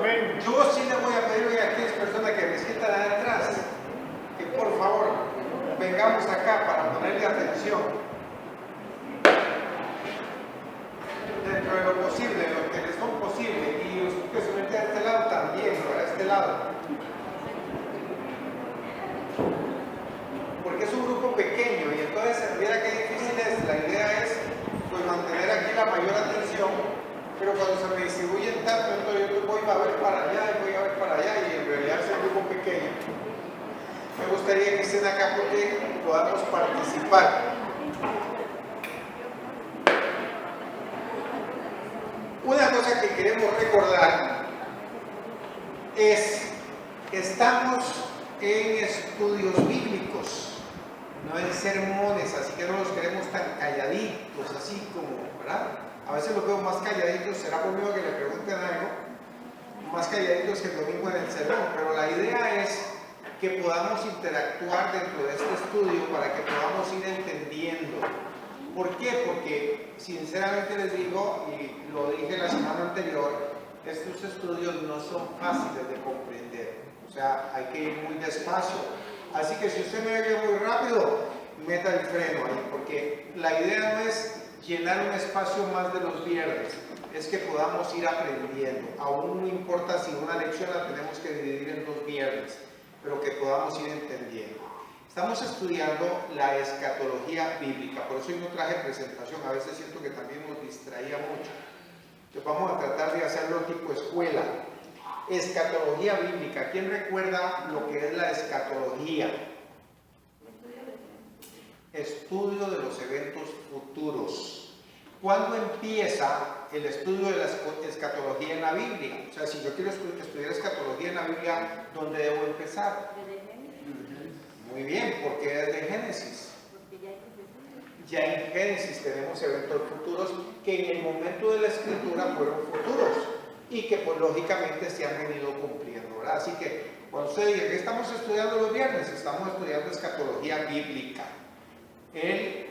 Amén. Yo sí le voy a pedir a aquellas personas que me sientan atrás, que por favor vengamos acá para ponerle atención. Dentro de lo posible, lo que les son posible, y los que se meten a este lado también, para este lado. Porque es un grupo pequeño y entonces, mira qué difícil es. La idea es pues mantener aquí la mayor atención, pero cuando se me distribuyen tanto, entonces yo voy a ver para allá y voy a ver para allá, y en realidad es un grupo pequeño. Me gustaría que estén acá porque podamos participar. Una cosa que queremos recordar es que estamos en estudios bíblicos, no en sermones, así que no los queremos tan calladitos, así como, ¿verdad? A veces los veo más calladitos, será por mí que le pregunten algo, más calladitos que el domingo en el sermón, pero la idea es que podamos interactuar dentro de este estudio para que podamos ir entendiendo. ¿Por qué? Porque sinceramente les digo, y lo dije la semana anterior, estos estudios no son fáciles de comprender, o sea, hay que ir muy despacio. Así que si usted me ve muy rápido, meta el freno ahí, porque la idea no es llenar un espacio más de los viernes, es que podamos ir aprendiendo. Aún no importa si una lección la tenemos que dividir en 2 viernes, pero que podamos ir entendiendo. Estamos estudiando la escatología bíblica, por eso hoy no traje presentación, a veces siento que también nos distraía mucho. Entonces vamos a tratar de hacerlo tipo escuela. Escatología bíblica, ¿quién recuerda lo que es la escatología? Estudio de los eventos futuros. ¿Cuándo empieza el estudio de la escatología en la Biblia? O sea, si yo quiero estudiar escatología en la Biblia, ¿dónde debo empezar? Muy bien, porque es de Génesis. Ya en Génesis tenemos eventos futuros que en el momento de la escritura fueron futuros y que pues lógicamente se han venido cumpliendo, ¿verdad? Así que cuando usted diga que estamos estudiando los viernes, estamos estudiando escatología bíblica,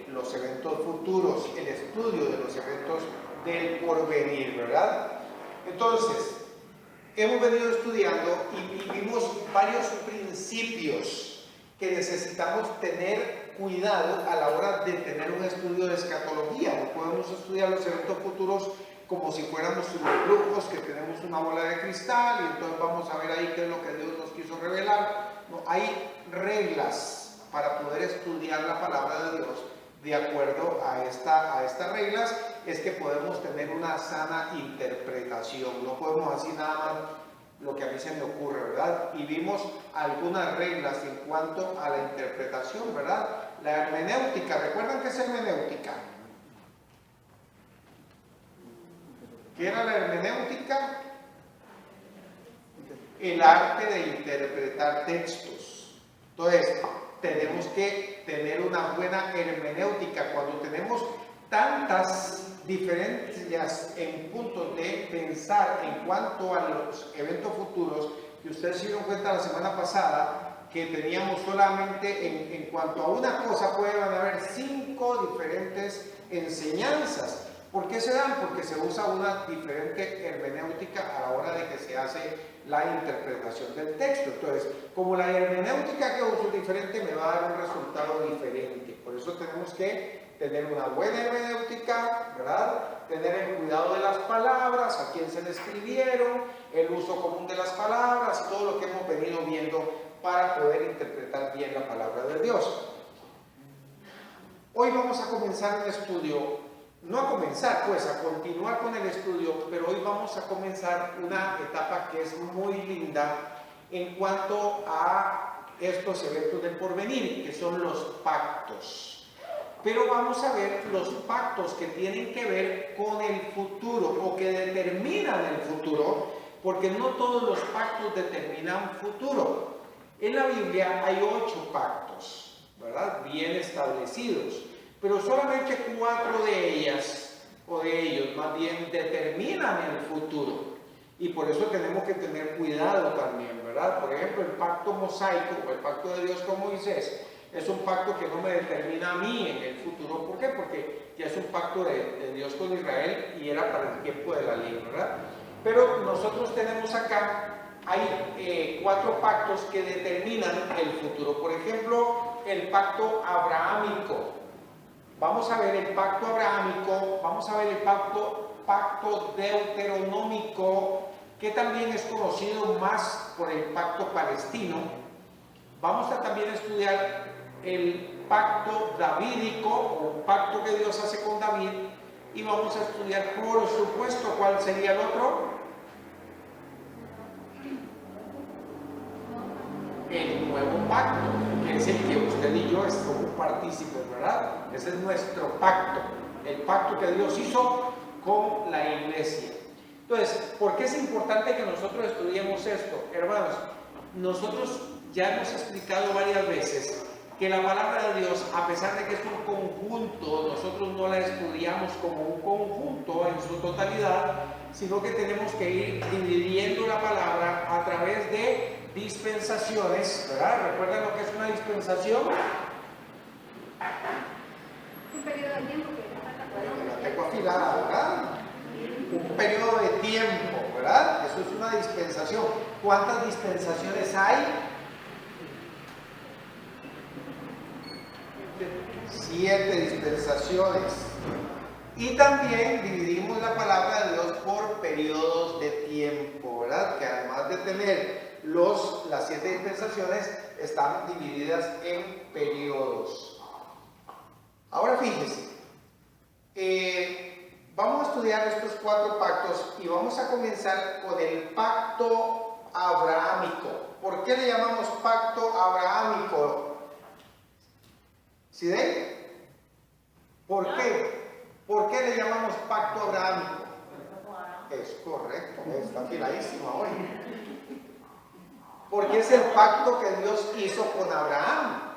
los eventos futuros, el estudio de los eventos del porvenir, ¿verdad? Entonces, hemos venido estudiando y vimos varios principios que necesitamos tener cuidado a la hora de tener un estudio de escatología. No podemos estudiar los eventos futuros como si fuéramos unos brujos que tenemos una bola de cristal y entonces vamos a ver ahí qué es lo que Dios nos quiso revelar. No, hay reglas para poder estudiar la palabra de Dios. De acuerdo a estas reglas es que podemos tener una sana interpretación. No podemos así nada más lo que a mí se me ocurre, ¿verdad? Y vimos algunas reglas en cuanto a la interpretación, ¿verdad? La hermenéutica, ¿recuerdan qué es hermenéutica? ¿Qué era la hermenéutica? El arte de interpretar textos. Entonces, tenemos que tener una buena hermenéutica. Cuando tenemos tantas diferencias en puntos de pensar en cuanto a los eventos futuros, que ustedes se dieron cuenta la semana pasada, que teníamos solamente en cuanto a una cosa pueden haber 5 diferentes enseñanzas. ¿Por qué se dan? Porque se usa una diferente hermenéutica a la hora de que se hace la interpretación del texto. Entonces, como la hermenéutica que uso es diferente, me va a dar un resultado diferente. Por eso tenemos que tener una buena hermenéutica, ¿verdad? Tener el cuidado de las palabras, a quién se le escribieron, el uso común de las palabras, todo lo que hemos venido viendo para poder interpretar bien la palabra de Dios. Hoy vamos a comenzar un estudio. No a comenzar, pues a continuar con el estudio, pero hoy vamos a comenzar una etapa que es muy linda en cuanto a estos eventos del porvenir, que son los pactos. Pero vamos a ver los pactos que tienen que ver con el futuro o que determinan el futuro, porque no todos los pactos determinan futuro. En la Biblia hay 8 pactos, ¿verdad? Bien establecidos. Pero solamente 4 de ellas, o de ellos más bien, determinan el futuro. Y por eso tenemos que tener cuidado también, ¿verdad? Por ejemplo, el pacto mosaico, o el pacto de Dios con Moisés, es un pacto que no me determina a mí en el futuro. ¿Por qué? Porque ya es un pacto de Dios con Israel y era para el tiempo de la ley, ¿verdad? Pero nosotros tenemos acá, hay 4 pactos que determinan el futuro. Por ejemplo, el pacto abrahámico. Vamos a ver el pacto abrahámico, vamos a ver el pacto deuteronómico, que también es conocido más por el pacto palestino. Vamos a también estudiar el pacto davídico, o pacto que Dios hace con David, y vamos a estudiar, por supuesto, ¿cuál sería el otro? El nuevo pacto, que es el que usted y yo somos partícipes, ¿verdad? Ese es nuestro pacto, el pacto que Dios hizo con la iglesia. Entonces, ¿por qué es importante que nosotros estudiemos esto? Hermanos, nosotros ya hemos explicado varias veces que la palabra de Dios, a pesar de que es un conjunto, nosotros no la estudiamos como un conjunto en su totalidad, sino que tenemos que ir dividiendo la palabra a través de dispensaciones, ¿verdad? ¿Recuerdan lo que es una dispensación? Un periodo de tiempo que La tengo afilada, ¿verdad? Un periodo de tiempo, ¿verdad? Eso es una dispensación. ¿Cuántas dispensaciones hay? 7 dispensaciones. Y también dividimos la palabra de Dios por periodos de tiempo, ¿verdad? Que además de tener las 7 dispensaciones, están divididas en periodos. Ahora fíjense, vamos a estudiar estos 4 pactos y vamos a comenzar con el pacto abrahámico. ¿Por qué le llamamos pacto abrahámico? ¿Sí ven? ¿Por qué? ¿Por qué le llamamos pacto abrahámico? Es correcto, está afiladísimo hoy. Porque es el pacto que Dios hizo con Abraham.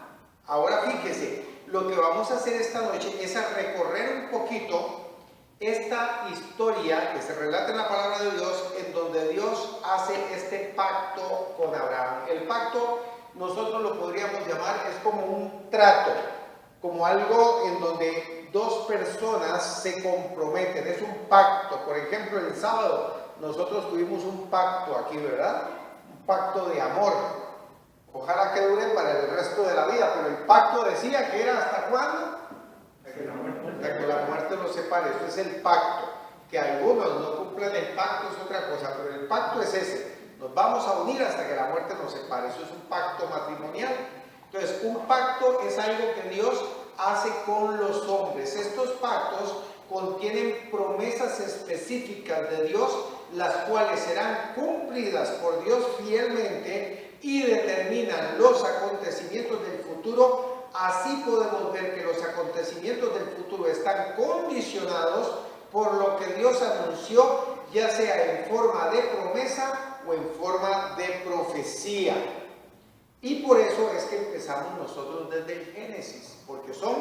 Ahora fíjese, lo que vamos a hacer esta noche es a recorrer un poquito esta historia que se relata en la palabra de Dios, en donde Dios hace este pacto con Abraham. El pacto nosotros lo podríamos llamar, es como un trato, como algo en donde 2 personas se comprometen, es un pacto. Por ejemplo, el sábado nosotros tuvimos un pacto aquí, ¿verdad? Un pacto de amor. Ojalá que dure para el resto de la vida, pero el pacto decía que era ¿hasta cuándo? Hasta que la muerte nos separe. Eso es el pacto. Que algunos no cumplan el pacto es otra cosa, pero el pacto es ese. Nos vamos a unir hasta que la muerte nos separe. Eso es un pacto matrimonial. Entonces, un pacto es algo que Dios hace con los hombres. Estos pactos contienen promesas específicas de Dios, las cuales serán cumplidas por Dios fielmente y determinan los acontecimientos del futuro. Así podemos ver que los acontecimientos del futuro están condicionados por lo que Dios anunció, ya sea en forma de promesa o en forma de profecía. Y por eso es que empezamos nosotros desde el Génesis, porque son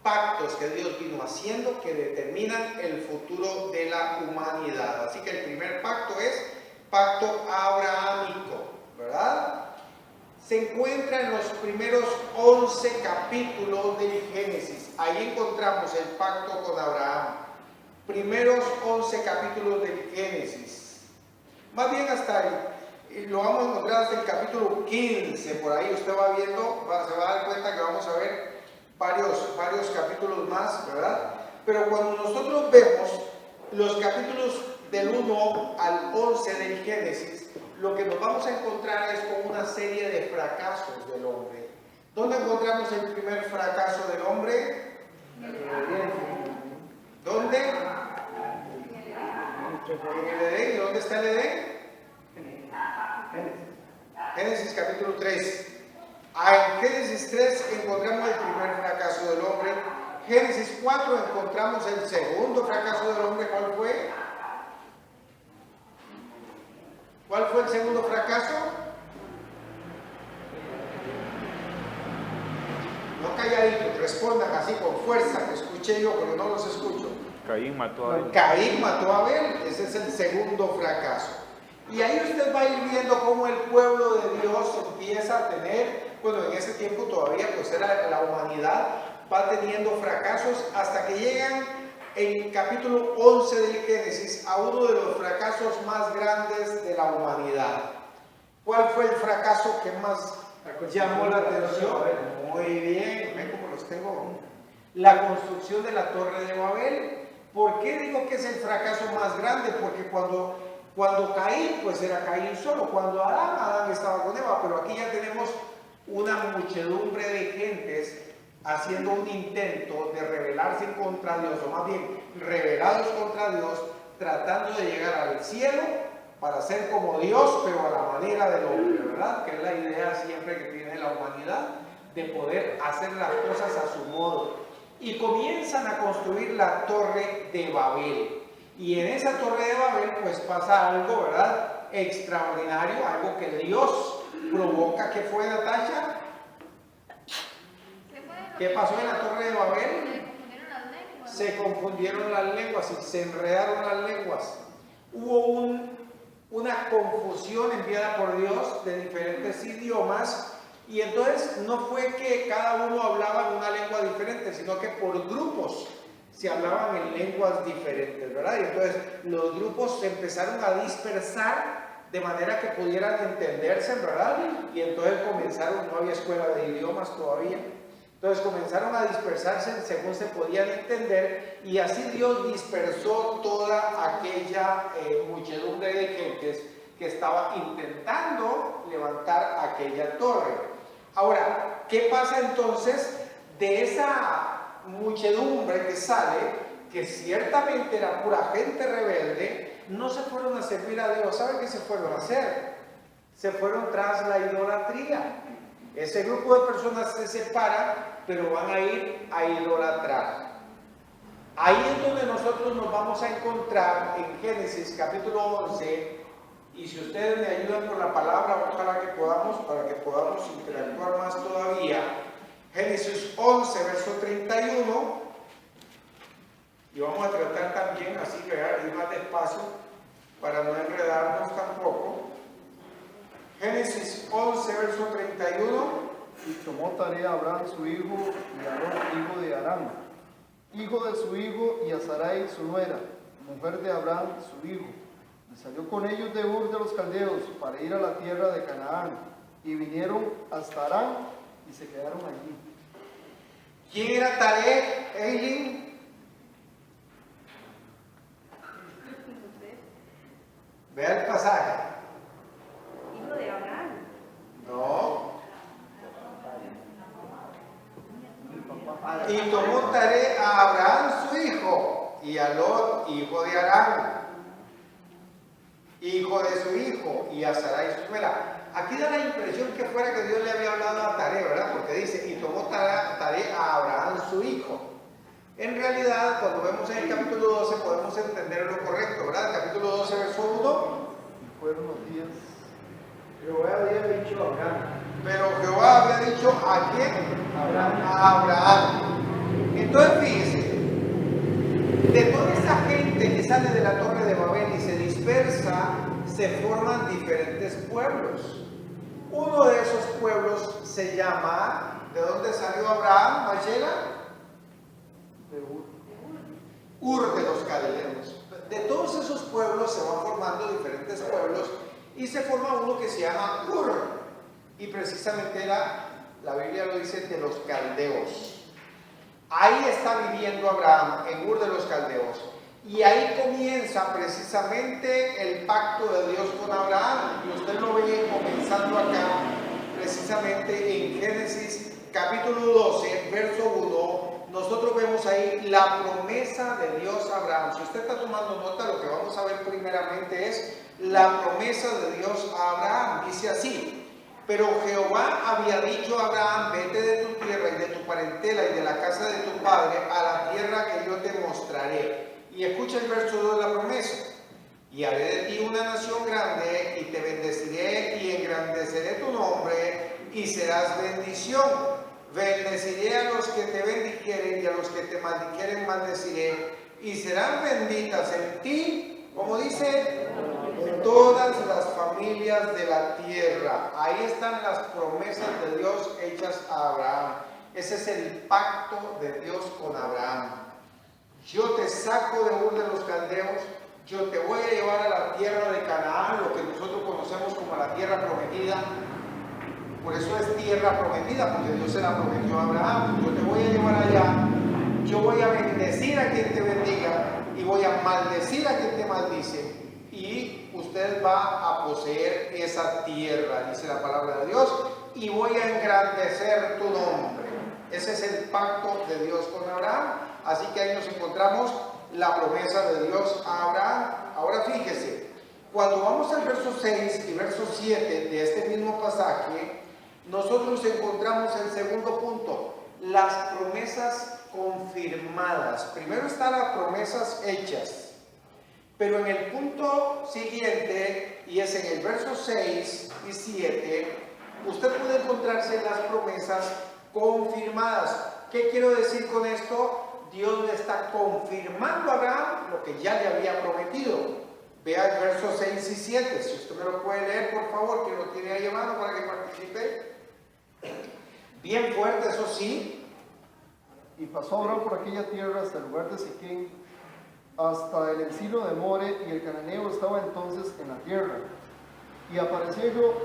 pactos que Dios vino haciendo que determinan el futuro de la humanidad. Así que el primer pacto es pacto abrahámico, ¿verdad? Se encuentra en los primeros 11 capítulos del Génesis. Ahí encontramos el pacto con Abraham. Primeros 11 capítulos del Génesis. Más bien hasta lo vamos a encontrar hasta el capítulo 15. Por ahí usted va viendo, se va a dar cuenta que vamos a ver varios capítulos más, ¿verdad? Pero cuando nosotros vemos los capítulos del 1 al 11 del Génesis, lo que nos vamos a encontrar es con una serie de fracasos del hombre. ¿Dónde encontramos el primer fracaso del hombre? ¿Dónde? En el Edén. ¿Y dónde está el Edén? Génesis capítulo 3. En Génesis 3 encontramos el primer fracaso del hombre. Génesis 4 encontramos el segundo fracaso del hombre. ¿Cuál fue? ¿Cuál fue el segundo fracaso? No calladitos, respondan así con fuerza, que escuché yo, pero no los escucho. Caín mató a Abel. Caín mató a Abel, ese es el segundo fracaso. Y ahí usted va a ir viendo cómo el pueblo de Dios empieza a tener, bueno, en ese tiempo todavía pues era la humanidad, va teniendo fracasos hasta que llegan en capítulo 11 del Génesis a uno de los fracasos más grandes de la humanidad. ¿Cuál fue el fracaso que más llamó la atención? Muy bien, ven cómo los tengo. La construcción de la Torre de Babel. ¿Por qué digo que es el fracaso más grande? Porque cuando Caín, pues era Caín solo. Cuando Adán estaba con Eva. Pero aquí ya tenemos una muchedumbre de gentes haciendo un intento de rebelarse contra Dios, o más bien rebelados contra Dios, tratando de llegar al cielo para ser como Dios, pero a la manera del hombre, ¿verdad? Que es la idea siempre que tiene la humanidad, de poder hacer las cosas a su modo. Y comienzan a construir la Torre de Babel. Y en esa Torre de Babel pues pasa algo, ¿verdad? Extraordinario, algo que Dios provoca. ¿Qué fue, Natasha? ¿Qué pasó en la Torre de Babel? Se confundieron las lenguas y se enredaron las lenguas. Hubo una confusión enviada por Dios de diferentes idiomas. Y entonces no fue que cada uno hablaba en una lengua diferente, sino que por grupos se hablaban en lenguas diferentes, ¿verdad? Y entonces los grupos se empezaron a dispersar de manera que pudieran entenderse, ¿verdad? Y entonces comenzaron, no había escuela de idiomas todavía, entonces comenzaron a dispersarse según se podían entender, y así Dios dispersó toda aquella muchedumbre de gentes que estaba intentando levantar aquella torre. Ahora, ¿qué pasa entonces de esa muchedumbre que sale, que ciertamente era pura gente rebelde? No se fueron a servir a Dios. ¿Saben qué se fueron a hacer? Se fueron tras la idolatría. Ese grupo de personas se separa, pero van a ir a idolatrar. Ahí es donde nosotros nos vamos a encontrar en Génesis capítulo 11. Y si ustedes me ayudan con la palabra, ojalá que podamos, para que podamos interactuar más todavía. Génesis 11, verso 31. Y vamos a tratar también, así que ir más despacio, para no enredarnos tampoco. Génesis 11, verso 31. Y tomó tarea a Abraham su hijo, y a Lot, hijo de Harán, hijo de su hijo, y a Sarai su nuera, mujer de Abraham su hijo. Y salió con ellos de Ur de los Caldeos para ir a la tierra de Canaán, y vinieron hasta Harán y se quedaron allí. ¿Quién era Taré, Eileen? Vea el pasaje. Hijo de Abraham. No. Y tomó Taré a Abraham su hijo, y a Lot, hijo de Harán, hijo de su hijo, y a Sarai su nuera. Aquí da la impresión que fuera que Dios le había hablado a Taré, ¿verdad? Porque dice, y tomó Taré a Abraham su hijo. En realidad, cuando vemos en el capítulo 12, podemos entender lo correcto, ¿verdad? El capítulo 12, verso 1. Y fueron los días. Jehová había dicho a Abraham. Pero Jehová había dicho, ¿a quién? A Abraham. Entonces, fíjense, de toda esa gente que sale de la Torre de Babel y se dispersa, se forman diferentes pueblos. Uno de esos pueblos se llama, ¿de dónde salió Abraham, Mayela? De Ur. Ur de los Caldeos. De todos esos pueblos se van formando diferentes pueblos y se forma uno que se llama Ur. Y precisamente la Biblia lo dice, de los Caldeos. Ahí está viviendo Abraham, en Ur de los Caldeos. Y ahí comienza precisamente el pacto de Dios con Abraham. Y usted lo ve comenzando acá, precisamente en Génesis capítulo 12, verso 1. Nosotros vemos ahí la promesa de Dios a Abraham. Si usted está tomando nota, lo que vamos a ver primeramente es la promesa de Dios a Abraham. Dice así: pero Jehová había dicho a Abraham, vete de tu tierra y de tu parentela y de la casa de tu padre a la tierra que yo te mostraré. Y escucha el verso 2 de la promesa: y haré de ti una nación grande, y te bendeciré y engrandeceré tu nombre, y serás bendición. Bendeciré a los que te bendijeren, y a los que te maldijeren maldeciré, y serán benditas en ti, como dice, todas las familias de la tierra. Ahí están las promesas de Dios hechas a Abraham. Ese es el pacto de Dios con Abraham. yo te saco de Ur de los Caldeos, yo te voy a llevar a la tierra de Canaán, lo que nosotros conocemos como la tierra prometida. Por eso es tierra prometida, porque Dios se la prometió a Abraham. Yo te voy a llevar allá, yo voy a bendecir a quien te bendiga y voy a maldecir a quien te maldice. Y usted va a poseer esa tierra, dice la palabra de Dios, y voy a engrandecer tu nombre. Ese es el pacto de Dios con Abraham. Así que ahí nos encontramos la promesa de Dios a Abraham. Ahora fíjese, cuando vamos al verso 6 y verso 7 de este mismo pasaje, nosotros encontramos el segundo punto, las promesas confirmadas. Primero están las promesas hechas, pero en el punto siguiente, y es en el verso 6 y 7, usted puede encontrarse las promesas confirmadas. ¿Qué quiero decir con esto? Dios le está confirmando a Abraham lo que ya le había prometido. Vea el verso 6 y 7, si usted me lo puede leer, por favor, que lo tiene ahí a mano para que participe. Bien fuerte, eso sí. Y pasó Abraham por aquella tierra hasta el lugar de Siquem, hasta el encino de More, y el cananeo estaba entonces en la tierra. Y apareció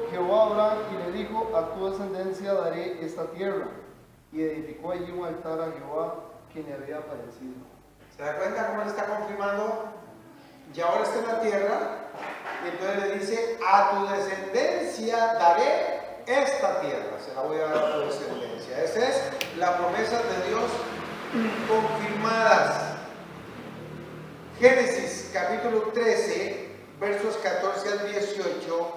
Jehová a Abraham y le dijo: a tu descendencia daré esta tierra. Y edificó allí un altar a Jehová, quien le había aparecido. ¿Se da cuenta cómo le está confirmando? Y ahora está en la tierra, y entonces le dice: a tu descendencia daré esta tierra, se la voy a dar a tu descendencia. Esa es la promesa de Dios confirmadas. Génesis capítulo 13, versos 14 al 18,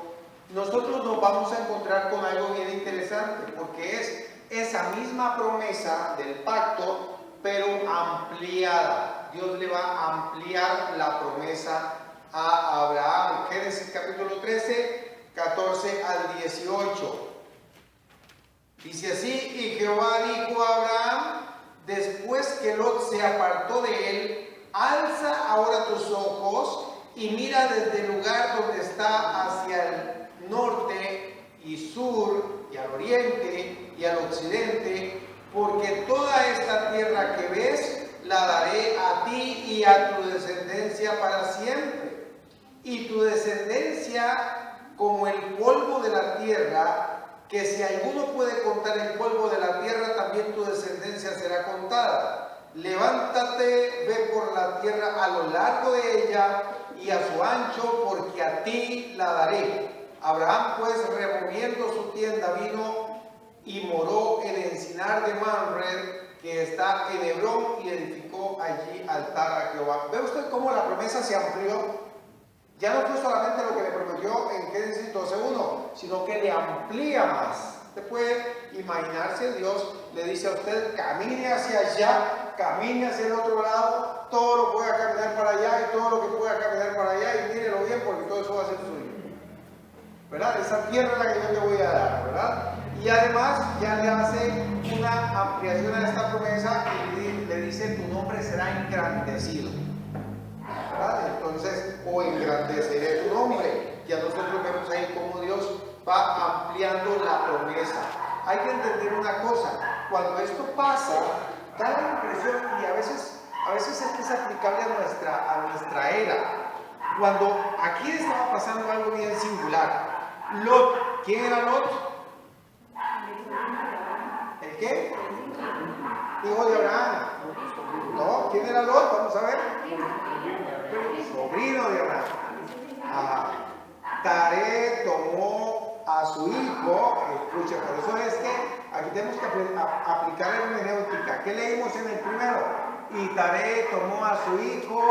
nosotros nos vamos a encontrar con algo bien interesante, porque es esa misma promesa del pacto, pero ampliada. Dios le va a ampliar la promesa a Abraham. Génesis capítulo 13, 14 al 18. Dice así: y Jehová dijo a Abraham, después que Lot se apartó de él: alza ahora tus ojos y mira desde el lugar donde está hacia el norte y sur y al oriente y al occidente, porque toda esta tierra que ves la daré a ti y a tu descendencia para siempre, y tu descendencia como el polvo de la tierra, que si alguno puede contar el polvo de la tierra, también tu descendencia será contada. Levántate, ve por la tierra a lo largo de ella y a su ancho, porque a ti la daré. Abraham pues, removiendo su tienda, vino y moró en el encinar de Mamre, que está en Hebrón, y edificó allí altar a Jehová. ¿Ve usted cómo la promesa se amplió? Ya no fue solamente lo que le prometió en Génesis 12:1, sino que le amplía más. Usted puede imaginarse, Dios le dice a usted: camine hacia allá, camine hacia el otro lado, todo lo pueda caminar para allá y todo lo que pueda caminar para allá, y mírelo bien, porque todo eso va a ser suyo, ¿verdad? Esa tierra es la que yo te voy a dar, ¿verdad? Y además ya le hace una ampliación a esta promesa y le dice: tu nombre será engrandecido, ¿verdad? Entonces, o engrandeceré tu nombre. Ya nosotros vemos ahí cómo Dios va ampliando la promesa. Hay que entender una cosa: cuando esto pasa, da la impresión, y a veces esto es aplicable a nuestra era. Cuando aquí estaba pasando algo bien singular. Lot, ¿quién era Lot? ¿El qué? Hijo de Abraham. No, ¿quién era Lot? Vamos a ver. Sobrino de Abraham. Taré tomó a su hijo. Escucha, por eso es que aquí tenemos que aplicar la hermenéutica. ¿Qué leímos en el primero? Y Taré tomó a su hijo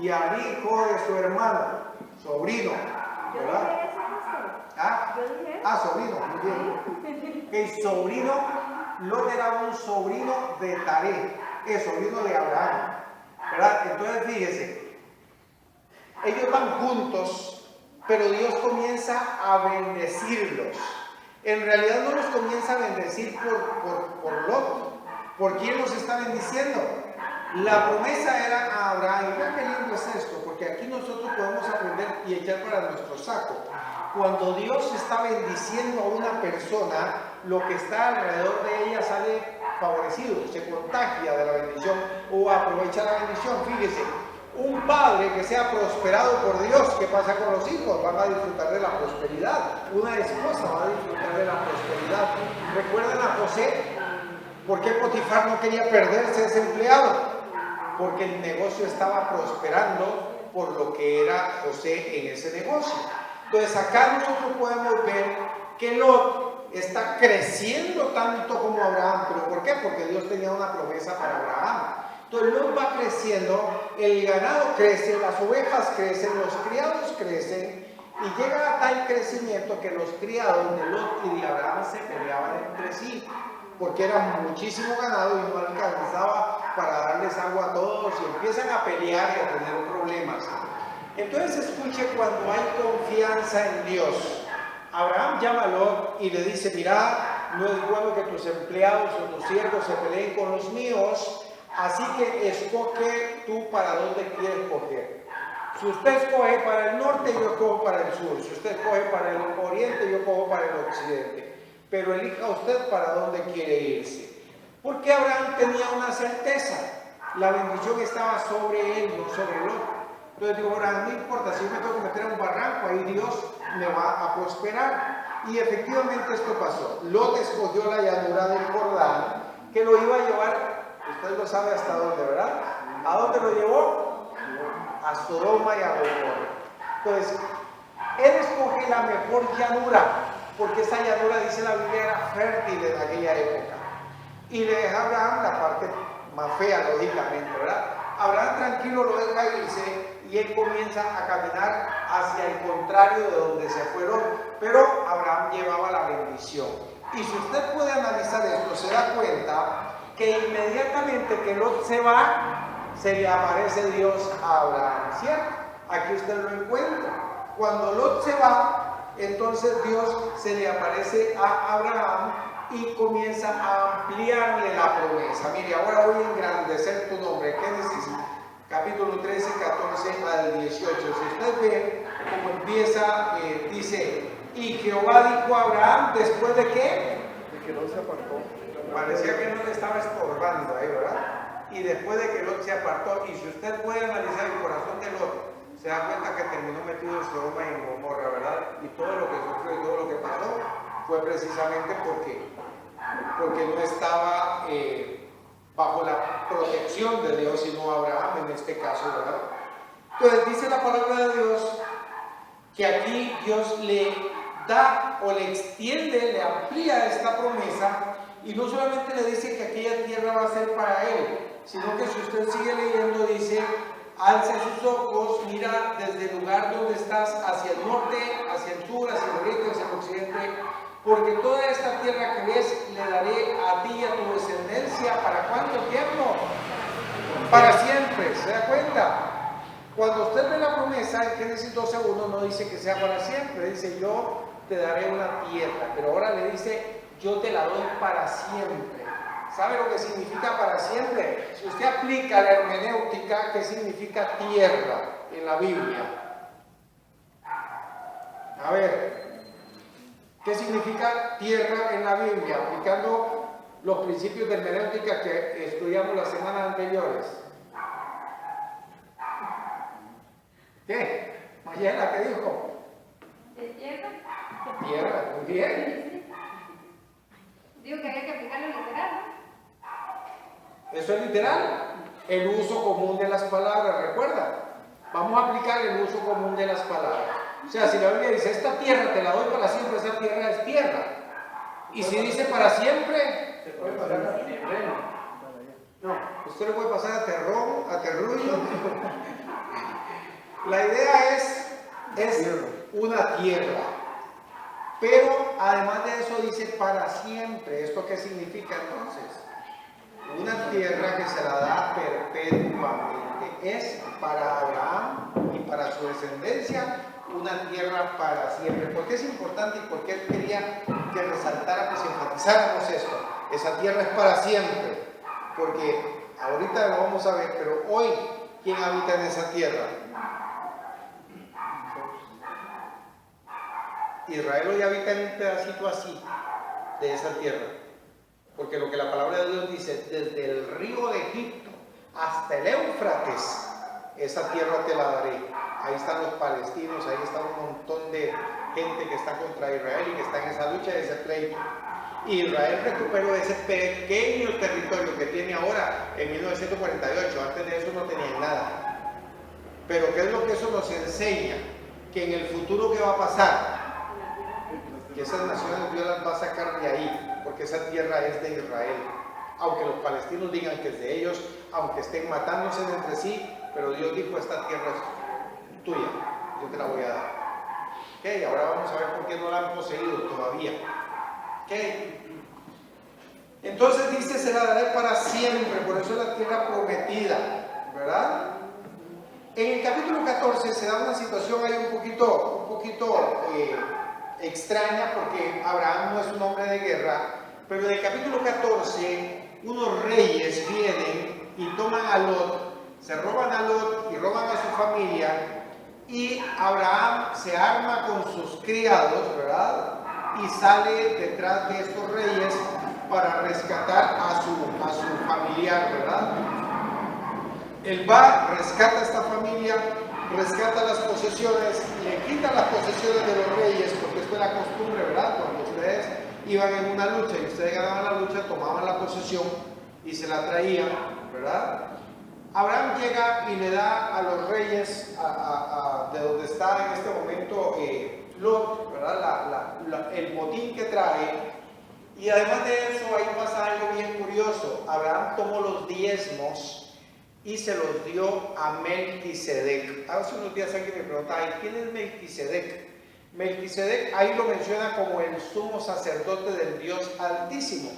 y al hijo de su hermano, sobrino, ¿verdad? Sobrino, muy bien. El sobrino, Lot era un sobrino de Taré, el sobrino de Abraham, ¿verdad? Entonces fíjese, ellos van juntos, pero Dios comienza a bendecirlos. En realidad no los comienza a bendecir por Lot. ¿Por quién los está bendiciendo? La promesa era a Abraham. Mira qué lindo es esto, porque aquí nosotros podemos aprender y echar para nuestro saco. Cuando Dios está bendiciendo a una persona, lo que está alrededor de ella sale favorecido, se contagia de la bendición, o tú aprovechas la bendición. Fíjese, un padre que sea prosperado por Dios, ¿qué pasa con los hijos? Van a disfrutar de la prosperidad. Una esposa va a disfrutar de la prosperidad. ¿Recuerdan a José? ¿Por qué Potifar no quería perderse ese empleado? Porque el negocio estaba prosperando por lo que era José en ese negocio. Entonces acá nosotros podemos ver que Lot está creciendo tanto como Abraham. ¿Pero por qué? Porque Dios tenía una promesa para Abraham. Entonces Lot va creciendo, el ganado crece, las ovejas crecen, los criados crecen, y llega a tal crecimiento que los criados de Lot y de Abraham se peleaban entre sí, porque era muchísimo ganado y no alcanzaba para darles agua a todos, y empiezan a pelear y a tener problemas. Entonces escuche, cuando hay confianza en Dios, Abraham llama a Lot y le dice: mira, no es bueno que tus empleados o tus siervos se peleen con los míos, así que escoge tú para dónde quieres coger. Si usted escoge para el norte, yo cojo para el sur. Si usted escoge para el oriente, yo cojo para el occidente. Pero elija usted para dónde quiere irse. Porque Abraham tenía una certeza: la bendición estaba sobre él, no sobre Lot. Entonces digo: Abraham, no importa, si yo me tengo que meter a un barranco, ahí Dios me va a prosperar. Y efectivamente esto pasó. Lot escogió la llanura del Jordán, que lo iba a llevar, usted lo sabe hasta dónde, ¿verdad? ¿A dónde lo llevó? A Sodoma y a Gomorra. Entonces, él escoge la mejor llanura, porque esa llanura, dice la Biblia, era fértil en aquella época. Y le deja a Abraham la parte más fea, lógicamente, ¿verdad? Abraham tranquilo lo deja irse y él comienza a caminar hacia el contrario de donde se fue Lot. Pero Abraham llevaba la bendición. Y si usted puede analizar esto, se da cuenta que inmediatamente que Lot se va, se le aparece Dios a Abraham, ¿cierto? Aquí usted lo encuentra. Cuando Lot se va, entonces Dios se le aparece a Abraham y comienza a ampliarle la promesa. Mire, ahora voy a engrandecer tu nombre. Génesis capítulo 13, 14 al 18. Si usted ve cómo empieza, dice: y Jehová dijo a Abraham, ¿después de qué? De que no se apartó. Parecía que no le estaba estorbando ahí, ¿verdad? Y después de que Lot se apartó, y si usted puede analizar el corazón de Lot, se da cuenta que terminó metido en Sodoma y en Gomorra, ¿verdad? Y todo lo que sufrió y todo lo que pasó fue precisamente porque no estaba bajo la protección de Dios, sino Abraham en este caso, ¿verdad? Entonces dice la palabra de Dios que aquí Dios le da o le extiende, le amplía esta promesa, y no solamente le dice que aquella tierra va a ser para él, sino que si usted sigue leyendo, dice: alza sus ojos, mira desde el lugar donde estás hacia el norte, hacia el sur, hacia el oriente, hacia el occidente, porque toda esta tierra que ves le daré a ti y a tu descendencia. ¿Para cuánto tiempo? Para siempre. ¿Se da cuenta? Cuando usted ve la promesa en Génesis 12:1, no dice que sea para siempre, dice: yo te daré una tierra, pero ahora le dice: yo te la doy para siempre. ¿Sabe lo que significa para siempre? Si usted aplica la hermenéutica, ¿qué significa tierra en la Biblia? A ver, ¿qué significa tierra en la Biblia? Aplicando los principios de hermenéutica que estudiamos las semanas anteriores. ¿Qué? Mayela, ¿qué dijo? ¿Tierra? Tierra, muy bien. Digo que había que aplicarlo literal, ¿no? Eso es literal, el uso común de las palabras, ¿recuerda? Vamos a aplicar el uso común de las palabras. O sea, si la Biblia dice: esta tierra te la doy para siempre, esa tierra es tierra. Y si dice para siempre, Se puede pasar a terreno. no, usted le puede pasar a terruño. La idea es una tierra. Pero además de eso dice para siempre. ¿Esto qué significa entonces? Una tierra que se la da perpetuamente. Es para Abraham y para su descendencia una tierra para siempre. ¿Por qué es importante y por qué él quería que resaltáramos y enfatizáramos esto? Esa tierra es para siempre. Porque ahorita lo vamos a ver, pero hoy, ¿quién habita en esa tierra? Israel hoy habita en un pedacito así de esa tierra, porque lo que la palabra de Dios dice: desde el río de Egipto hasta hasta el Éufrates, esa tierra te la daré. Ahí están los palestinos, ahí está un montón de gente que está contra Israel y que está en esa lucha, ese pleito. Y Israel recuperó ese pequeño territorio que tiene ahora en 1948. Antes de eso no tenían nada. Pero ¿qué es lo que eso nos enseña? Que en el futuro, ¿qué va a pasar? Que esas naciones Dios las va a sacar de ahí, porque esa tierra es de Israel. Aunque los palestinos digan que es de ellos, aunque estén matándose entre sí, pero Dios dijo, esta tierra es tuya, yo te la voy a dar. Okay, ahora vamos a ver por qué no la han poseído todavía. Okay. Entonces dice, se la daré para siempre, por eso es la tierra prometida, ¿verdad? En el capítulo 14 se da una situación ahí un poquito extraña, porque Abraham no es un hombre de guerra, pero en el capítulo 14 unos reyes vienen y toman a Lot, se roban a Lot y roban a su familia, y Abraham se arma con sus criados, ¿verdad? Y sale detrás de estos reyes para rescatar a su familiar, ¿verdad? Él va, rescata a esta familia, rescata las posesiones, le quita las posesiones de los reyes, porque esto es la costumbre, ¿verdad? Cuando ustedes iban en una lucha y ustedes ganaban la lucha, tomaban la posesión y se la traían, ¿verdad? Abraham llega y le da a los reyes de donde está en este momento Lot, ¿verdad? El botín que trae. Y además de eso, ahí pasa algo bien curioso. Abraham tomó los diezmos y se los dio a Melquisedec. Hace unos días alguien me preguntaba, ¿quién es Melquisedec? Melquisedec ahí lo menciona como el sumo sacerdote del Dios Altísimo.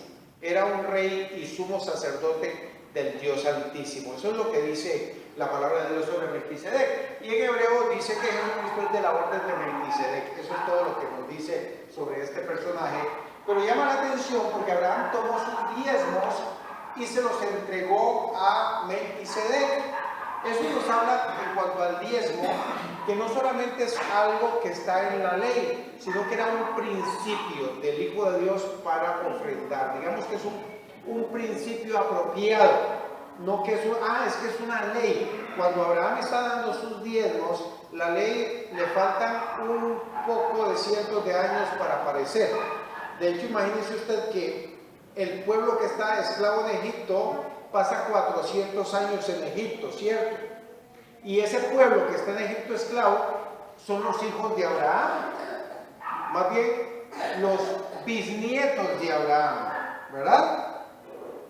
Era un rey y sumo sacerdote del Dios Altísimo. Eso es lo que dice la palabra de Dios sobre Melquisedec. Y en hebreo dice que Jesucristo es de la orden de Melquisedec. Eso es todo lo que nos dice sobre este personaje. Pero llama la atención porque Abraham tomó sus diezmos y se los entregó a Melquisedec. Eso nos habla en cuanto al diezmo, que no solamente es algo que está en la ley, sino que era un principio del Hijo de Dios para ofrendar. Digamos que es un principio apropiado, no que es que es una ley. Cuando Abraham está dando sus diezmos, la ley le faltan un poco de cientos de años para aparecer. De hecho, imagínese usted que el pueblo que está esclavo en Egipto pasa 400 años en Egipto, ¿cierto? Y ese pueblo que está en Egipto esclavo son los hijos de Abraham, más bien los bisnietos de Abraham, ¿verdad?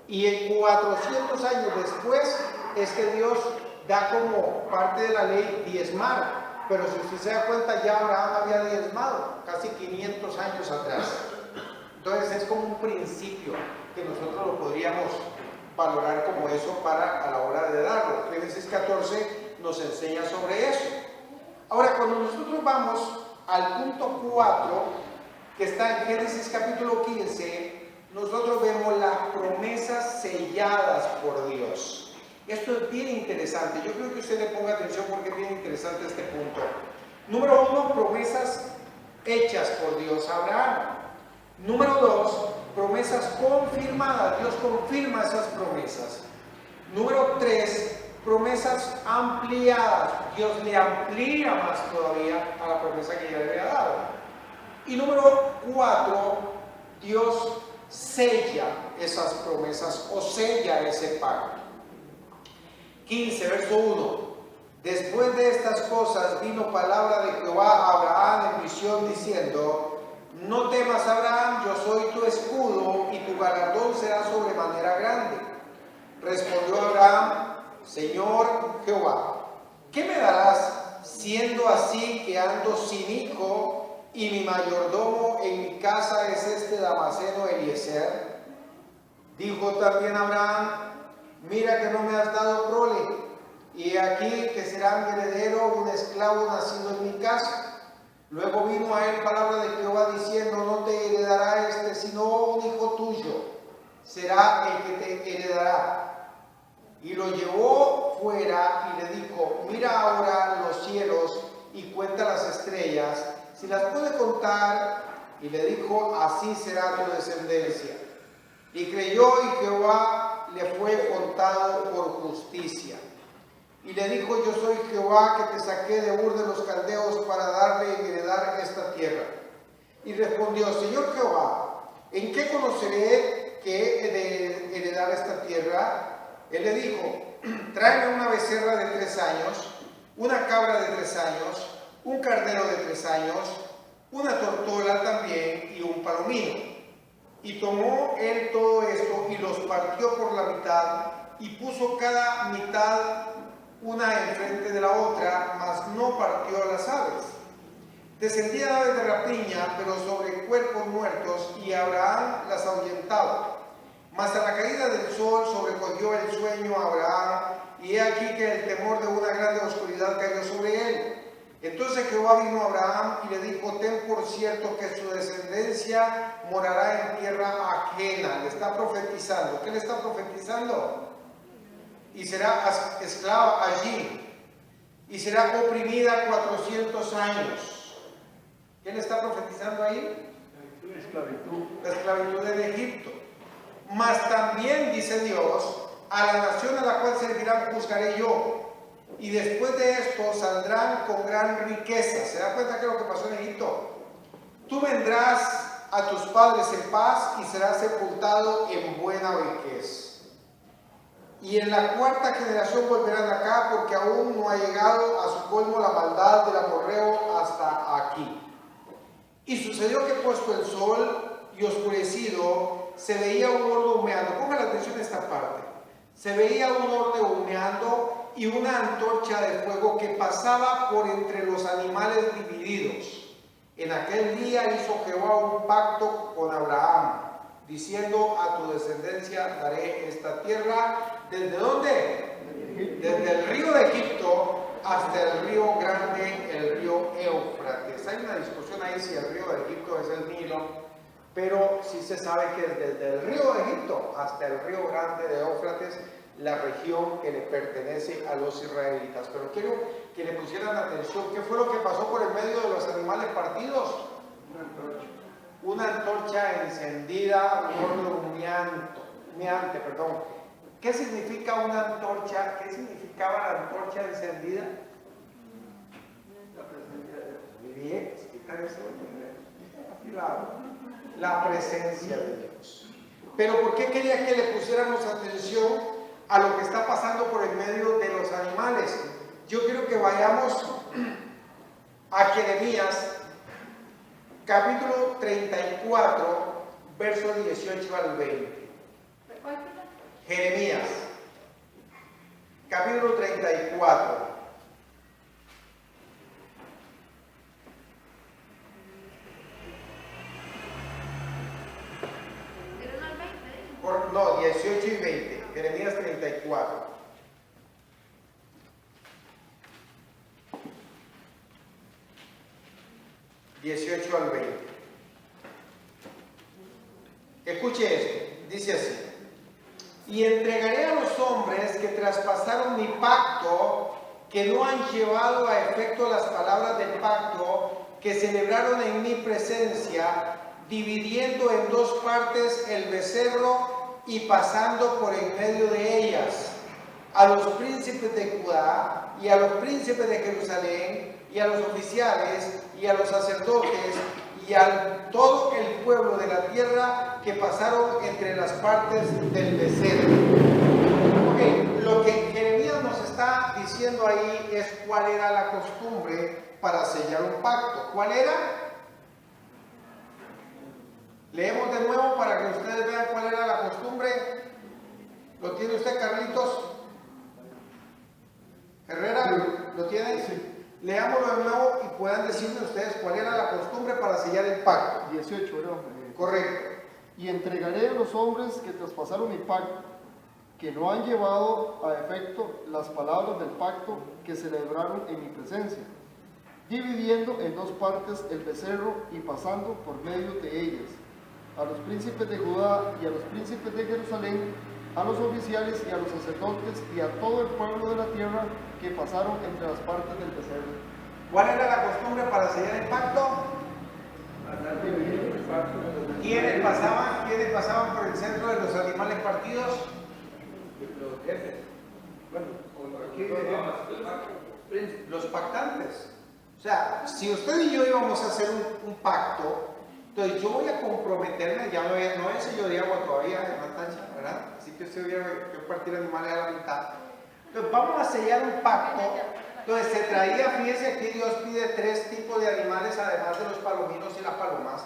Y en 400 años después es que Dios da como parte de la ley diezmar. Pero si usted se da cuenta, ya Abraham había diezmado casi 500 años atrás. Entonces es como un principio que nosotros lo podríamos valorar como eso para a la hora de darlo. Génesis 14 nos enseña sobre eso. Ahora, cuando nosotros vamos al punto 4, que está en Génesis capítulo 15, nosotros vemos las promesas selladas por Dios. Esto es bien interesante. Yo creo que usted le ponga atención porque es bien interesante este punto. Número 1, promesas hechas por Dios a Abraham. Número 2, promesas confirmadas. Dios confirma esas promesas. Número 3, promesas ampliadas. Dios le amplía más todavía a la promesa que ya le había dado. Y número 4, Dios sella esas promesas o sella ese pacto. 15, verso 1. Después de estas cosas vino palabra de Jehová a Abraham en visión diciendo: no temas, Abraham, yo soy tu escudo y tu galardón será sobremanera grande. Respondió Abraham: Señor Jehová, ¿qué me darás siendo así que ando sin hijo y mi mayordomo en mi casa es este Damaseno Eliezer? Dijo también Abraham: mira que no me has dado prole, y aquí que será mi heredero un esclavo nacido en mi casa. Luego vino a él palabra de Jehová diciendo: no te heredará este, sino un hijo tuyo será el que te heredará. Y lo llevó fuera y le dijo: mira ahora los cielos y cuenta las estrellas, si las puede contar. Y le dijo: así será tu descendencia. Y creyó y Jehová le fue contado por justicia. Y le dijo: yo soy Jehová que te saqué de Ur de los Caldeos para darle en heredar esta tierra. Y respondió: Señor Jehová, ¿en qué conoceré que he de heredar esta tierra? Él le dijo: tráeme una becerra de 3 años, una cabra de 3 años, un carnero de 3 años, una tortola también y un palomino. Y tomó él todo esto y los partió por la mitad y puso cada mitad una enfrente de la otra, mas no partió a las aves. Descendían aves de rapiña, pero sobre cuerpos muertos, y Abraham las ahuyentaba. Mas a la caída del sol sobrecogió el sueño a Abraham, y he aquí que el temor de una grande oscuridad cayó sobre él. Entonces Jehová vino a Abraham y le dijo: ten por cierto que su descendencia morará en tierra ajena. Le está profetizando. ¿Qué le está profetizando? Y será esclava allí, y será oprimida 400 años. ¿Qué le está profetizando ahí? Esclavitud. La esclavitud en Egipto. Mas también, dice Dios, a la nación a la cual servirán juzgaré yo, y después de esto saldrán con gran riqueza. ¿Se da cuenta que es lo que pasó en Egipto? Tú vendrás a tus padres en paz y serás sepultado en buena vejez. Y en la 4ª generación volverán acá, porque aún no ha llegado a su colmo la maldad del amorreo hasta aquí. Y sucedió que puesto el sol y oscurecido, se veía un horno humeando. Pongan atención a esta parte. Se veía un horno humeando y una antorcha de fuego que pasaba por entre los animales divididos. En aquel día hizo Jehová un pacto con Abraham, diciendo: a tu descendencia daré esta tierra. ¿Desde dónde? Desde el río de Egipto hasta el río grande, el río Éufrates. Hay una discusión ahí si el río de Egipto es el Nilo, pero sí se sabe que desde el río de Egipto hasta el río grande de Éufrates, la región que le pertenece a los israelitas. Pero quiero que le pusieran atención. ¿Qué fue lo que pasó por el medio de los animales partidos? Una antorcha encendida, un horno humeante, perdón. ¿Qué significa una antorcha? ¿Qué significaba la antorcha encendida? Muy bien, explica eso. La presencia de Dios. Pero ¿por qué quería que le pusiéramos atención a lo que está pasando por el medio de los animales? Yo quiero que vayamos a Jeremías, capítulo 34, verso 18 al 20. Jeremías, capítulo 34. No, 18 y 20. Jeremías 34. (18 al 20). Escuche esto, dice así: y entregaré a los hombres que traspasaron mi pacto, que no han llevado a efecto las palabras del pacto que celebraron en mi presencia, dividiendo en 2 partes el becerro y pasando por en medio de ellas, a los príncipes de Judá y a los príncipes de Jerusalén y a los oficiales y a los sacerdotes y a todo el pueblo de la tierra que pasaron entre las partes del becerro. Okay, lo que Jeremías nos está diciendo ahí es cuál era la costumbre para sellar un pacto. ¿Cuál era? Leemos de nuevo para que ustedes vean cuál era la costumbre. ¿Lo tiene usted, Carlitos? ¿Herrera? ¿Lo tiene? Sí. Leámoslo de nuevo y puedan decirme ustedes cuál era la costumbre para sellar el pacto. 18, ¿verdad? Correcto. Y entregaré a los hombres que traspasaron mi pacto, que no han llevado a efecto las palabras del pacto que celebraron en mi presencia, dividiendo en 2 partes el becerro y pasando por medio de ellas, a los príncipes de Judá y a los príncipes de Jerusalén, a los oficiales y a los sacerdotes y a todo el pueblo de la tierra que pasaron entre las partes del becerro. ¿Cuál era la costumbre para sellar el pacto? ¿Quiénes pasaban por el centro de los animales partidos? jefes. Bueno, aquí Los pactantes. O sea, si usted y yo íbamos a hacer un pacto, entonces yo voy a comprometerme, ya no es señor de agua todavía en la tacha, ¿verdad? Así que usted hubiera que partir animales a la mitad. Entonces vamos a sellar un pacto. Entonces se traía, fíjese, aquí Dios pide 3 tipos de animales, además de los palominos y las palomas.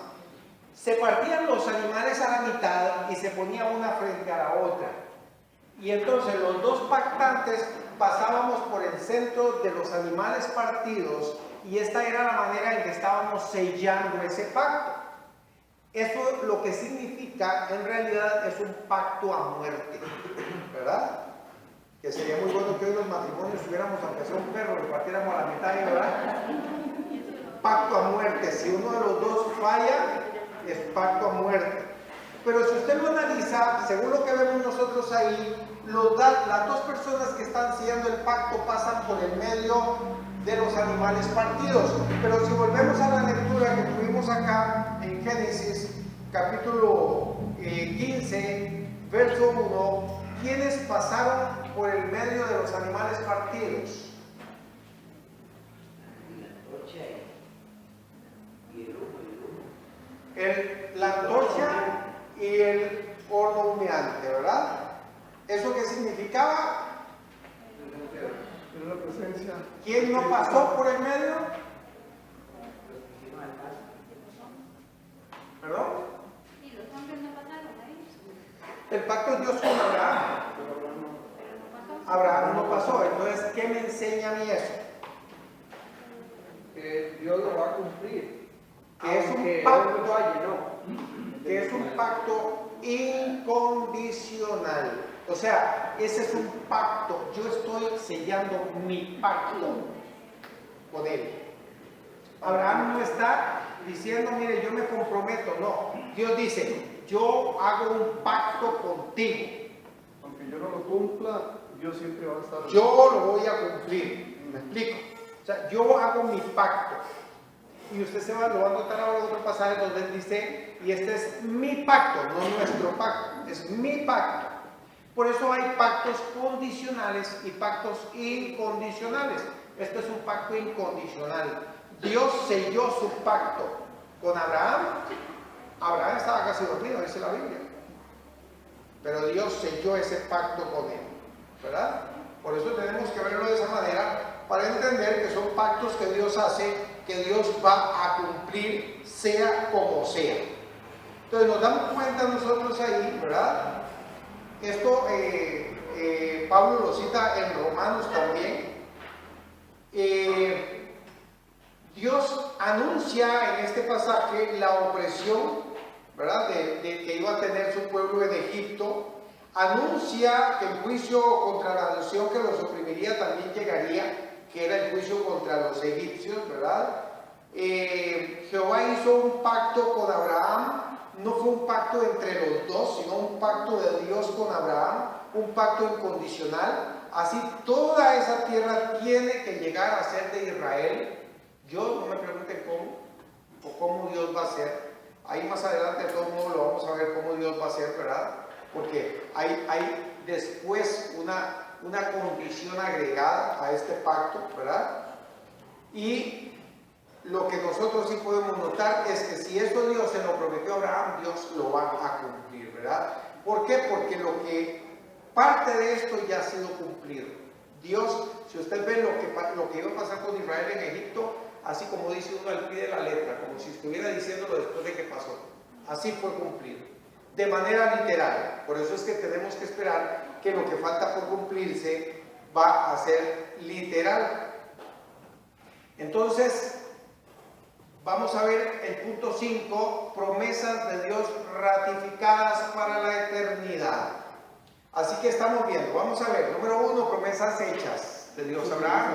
Se partían los animales a la mitad y se ponía una frente a la otra. Y entonces los dos pactantes pasábamos por el centro de los animales partidos y esta era la manera en que estábamos sellando ese pacto. Eso lo que significa en realidad es un pacto a muerte, ¿verdad? Que sería muy bueno que hoy los matrimonios tuviéramos, aunque sea un perro, lo partiéramos a la mitad, ¿verdad? Pacto a muerte. Si uno de los dos falla, es pacto a muerte. Pero si usted lo analiza, según lo que vemos nosotros ahí, las dos personas que están siguiendo el pacto pasan por el medio de los animales partidos. Pero si volvemos a la lectura que tuvimos acá en Génesis, capítulo 15, verso 1, ¿quiénes pasaron por el medio de los animales partidos? La antorcha y el horno humeante, ¿verdad? ¿Eso qué significaba? Era la presencia. ¿Quién no pasó por el medio? ¿Perdón? Y los hombres no pasaron ahí. El pacto de Dios con Abraham. Abraham no pasó. Entonces, ¿qué me enseña a mí eso? que Dios lo va a cumplir. Que es un Aunque pacto. él no falle, no. Que es un pacto incondicional. O sea, ese es un pacto. Yo estoy sellando mi pacto con él. Abraham no está diciendo, mire, yo me comprometo. No. Dios dice, yo hago un pacto contigo. Aunque yo no lo cumpla, Dios siempre va a estar. Yo lo voy a cumplir. ¿Me explico? O sea, yo hago mi pacto. Y usted lo va a notar ahora en otro pasaje donde él dice, y este es mi pacto, no nuestro pacto, es mi pacto. Por eso hay pactos condicionales y pactos incondicionales. Este es un pacto incondicional. Dios selló su pacto con Abraham. Abraham estaba casi dormido, dice la Biblia. Pero Dios selló ese pacto con él, ¿verdad? Por eso tenemos que verlo de esa manera, para entender que son pactos que Dios hace, que Dios va a cumplir, sea como sea. Entonces nos damos cuenta nosotros ahí, ¿verdad? Esto Pablo lo cita en Romanos también. Dios anuncia en este pasaje la opresión, ¿verdad? de que iba a tener su pueblo en Egipto. Anuncia que el juicio contra la nación que los oprimiría también llegaría, que era el juicio contra los egipcios, ¿verdad? Jehová hizo un pacto con Abraham. No fue un pacto entre los dos, sino un pacto de Dios con Abraham, un pacto incondicional. Así toda esa tierra tiene que llegar a ser de Israel. Yo no me pregunten cómo o cómo Dios va a ser. Ahí más adelante de todos modos lo vamos a ver cómo Dios va a ser, ¿verdad? Porque hay después una condición agregada a este pacto, ¿verdad? Y lo que nosotros sí podemos notar es que si esto Dios se lo prometió a Abraham, Dios lo va a cumplir, ¿verdad? ¿Por qué? Porque parte de esto ya ha sido cumplido. Dios, si usted ve lo que iba a pasar con Israel en Egipto, así como dice uno al pie de la letra, como si estuviera diciéndolo después de que pasó, así fue cumplido, de manera literal. Por eso es que tenemos que esperar que lo que falta por cumplirse va a ser literal. Entonces, vamos a ver el punto 5, promesas de Dios ratificadas para la eternidad. Así que estamos viendo, vamos a ver, número 1, promesas hechas de Dios a Abraham.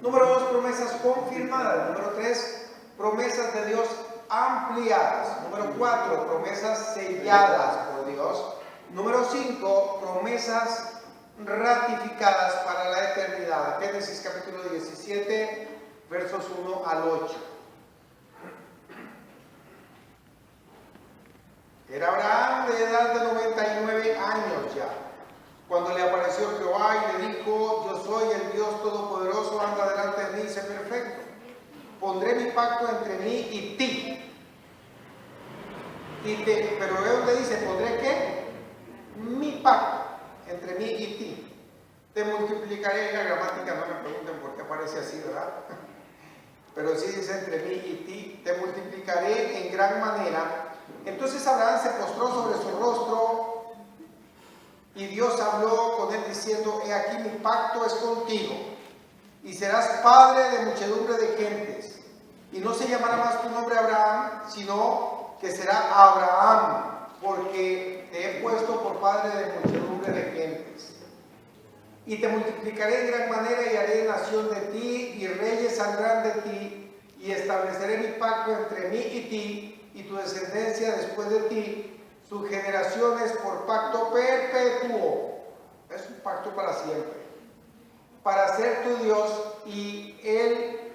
Número 2, promesas confirmadas. Número 3, promesas de Dios ampliadas. Número 4, promesas selladas por Dios. Número 5, promesas ratificadas para la eternidad. Génesis capítulo 17, versos 1 al 8. Era Abraham de edad de 99 años ya, Cuando le apareció Jehová y le dijo, yo soy el Dios Todopoderoso, anda delante de mí y sé perfecto. Pondré mi pacto entre mí y ti. Pero ve donde dice, ¿pondré qué? Mi pacto entre mí y ti. Te multiplicaré. En la gramática no me pregunten por qué aparece así, ¿verdad? Pero sí dice entre mí y ti, te multiplicaré en gran manera. Entonces Abraham se postró sobre su rostro y Dios habló con él diciendo, he aquí mi pacto es contigo y serás padre de muchedumbre de gentes. Y no se llamará más tu nombre Abraham, sino que será Abraham, porque te he puesto por padre de muchedumbre de gentes. Y te multiplicaré en gran manera y haré nación de ti y reyes saldrán de ti y estableceré mi pacto entre mí y ti y tu descendencia después de ti, sus generaciones por pacto perpetuo. Es un pacto para siempre. Para ser tu Dios y él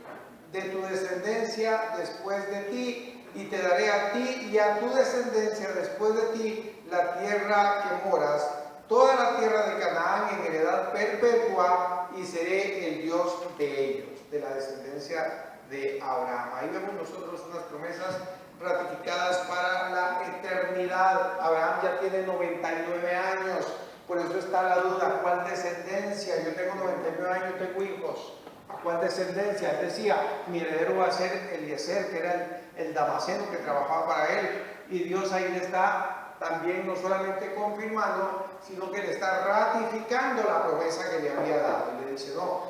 de tu descendencia después de ti, y te daré a ti y a tu descendencia después de ti la tierra que moras, toda la tierra de Canaán en heredad perpetua, y seré el Dios de ellos, de la descendencia de Abraham. Ahí vemos nosotros unas promesas ratificadas para la eternidad. Abraham ya tiene 99 años, por eso está la duda, ¿cuál descendencia? Yo tengo 99 años, tengo hijos. ¿A cuál descendencia? Él decía, mi heredero va a ser Eliezer, que era el damaseno que trabajaba para él. Y Dios ahí le está también no solamente confirmando, sino que le está ratificando la promesa que le había dado. Y le dice, no,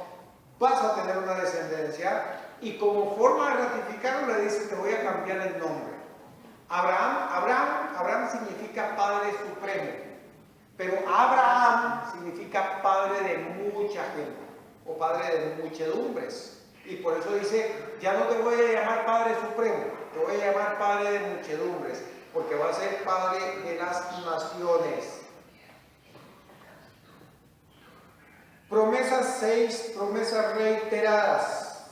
vas a tener una descendencia. Y como forma de ratificarlo le dice, te voy a cambiar el nombre. Abraham significa Padre Supremo. Pero Abraham significa Padre de mucha gente, o Padre de muchedumbres. Y por eso dice, ya no te voy a llamar Padre Supremo, te voy a llamar Padre de muchedumbres, porque va a ser Padre de las naciones. Promesas 6, promesas reiteradas.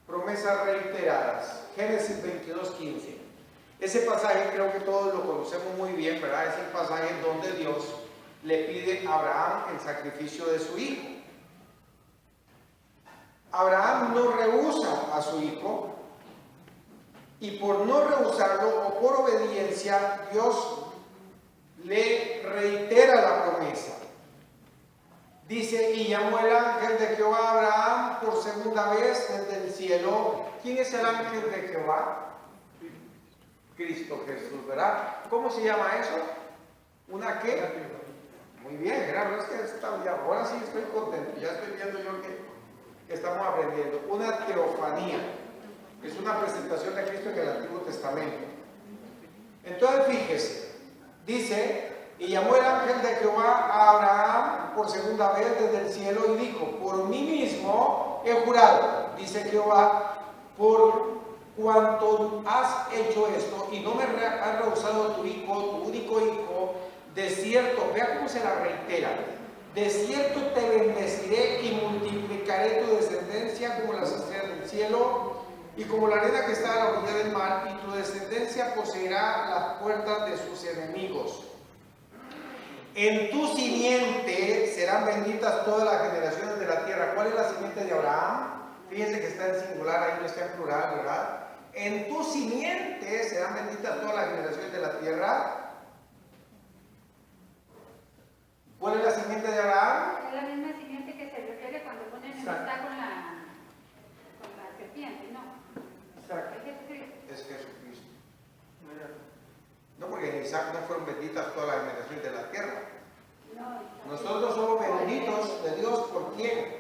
Promesas reiteradas. Génesis 22:15. Ese pasaje creo que todos lo conocemos muy bien, ¿verdad? Es el pasaje donde Dios le pide a Abraham el sacrificio de su hijo. Abraham no rehúsa a su hijo, y por no rehusarlo o por obediencia, Dios le reitera la promesa. Dice, y llamó el ángel de Jehová a Abraham por segunda vez desde el cielo. ¿Quién es el ángel de Jehová? Cristo Jesús, ¿verdad? ¿Cómo se llama eso? ¿Una qué? Muy bien, Gerardo, es que ahora sí estoy contento, ya estoy viendo yo que estamos aprendiendo. Una teofanía, es una presentación de Cristo en el Antiguo Testamento. Entonces, fíjese, dice, y llamó el ángel de Jehová a Abraham por segunda vez desde el cielo y dijo, por mí mismo he jurado, dice Jehová, por cuanto has hecho esto y no me has rehusado tu hijo, tu único hijo, de cierto, vea cómo se la reitera, de cierto te bendeciré y multiplicaré tu descendencia como las estrellas del cielo y como la arena que está a la orilla del mar, y tu descendencia poseerá las puertas de sus enemigos. En tu simiente serán benditas todas las generaciones de la tierra. ¿Cuál es la simiente de Abraham? Fíjense que está en singular, ahí no está en plural, ¿verdad? En tu simiente serán benditas todas las generaciones de la tierra. ¿Cuál es la simiente de Abraham? Es la misma simiente que se refiere cuando ponen enemistad con la serpiente, ¿no? Exacto. Es Jesucristo. Es Jesucristo. No, porque en Isaac no fueron benditas todas las generaciones de la tierra. Nosotros somos benditos de Dios, ¿por quién?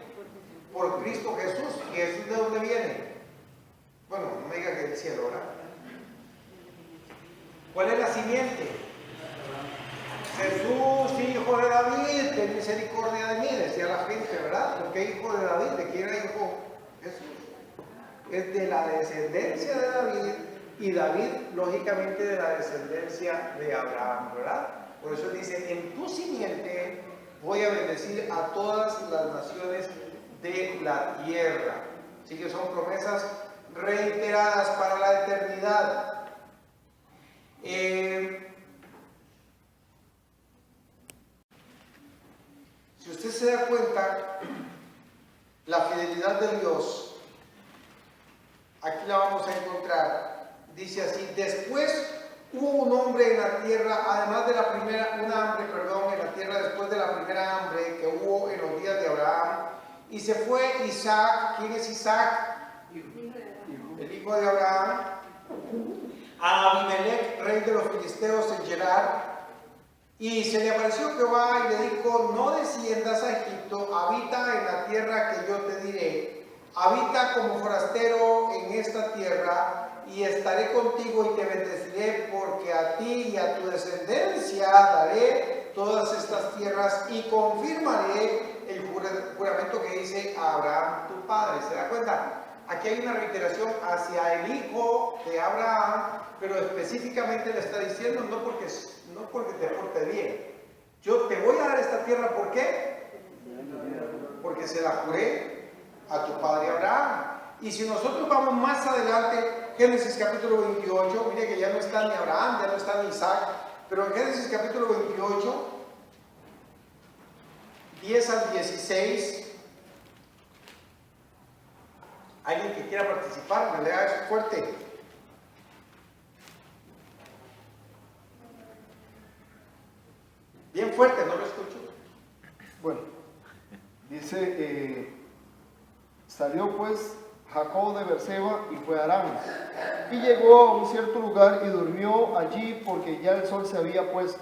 Por Cristo Jesús. ¿Y Jesús de dónde viene? Bueno, no me diga que del cielo, ¿verdad? ¿Cuál es la simiente? Jesús, hijo de David, ten misericordia de mí, decía la gente, ¿verdad? ¿Por qué hijo de David? ¿De quién era hijo? Jesús. Es de la descendencia de David, y David, lógicamente, de la descendencia de Abraham, ¿verdad? Por eso dice, en tu simiente voy a bendecir a todas las naciones de la tierra. Así que son promesas reiteradas para la eternidad. Si usted se da cuenta, la fidelidad de Dios, aquí la vamos a encontrar, dice así: después hubo un hombre en la tierra, además de un hambre, en la tierra después de la primera hambre que hubo en los días de Abraham, y se fue Isaac. ¿Quién es Isaac? El hijo de Abraham, a Abimelech, rey de los filisteos, en Gerar. Y se le apareció Jehová y le dijo: no desciendas a Egipto, habita en la tierra que yo te diré, habita como forastero en esta tierra, y estaré contigo y te bendeciré, porque a ti y a tu descendencia daré todas estas tierras, y confirmaré el juramento que hice a Abraham tu padre. ¿Se da cuenta? Aquí hay una reiteración hacia el hijo de Abraham, pero específicamente le está diciendo no porque te porte bien. Yo te voy a dar esta tierra, ¿por qué? Porque se la juré a tu padre Abraham. Y si nosotros vamos más adelante, Génesis capítulo 28, mire que ya no está ni Abraham, ya no está ni Isaac, pero en Génesis capítulo 28, 10 al 16, alguien que quiera participar, me lea eso fuerte. Bien fuerte, no lo escucho. Bueno, dice, salió pues Jacob de Berseba y fue a Harán, y llegó a un cierto lugar y durmió allí porque ya el sol se había puesto.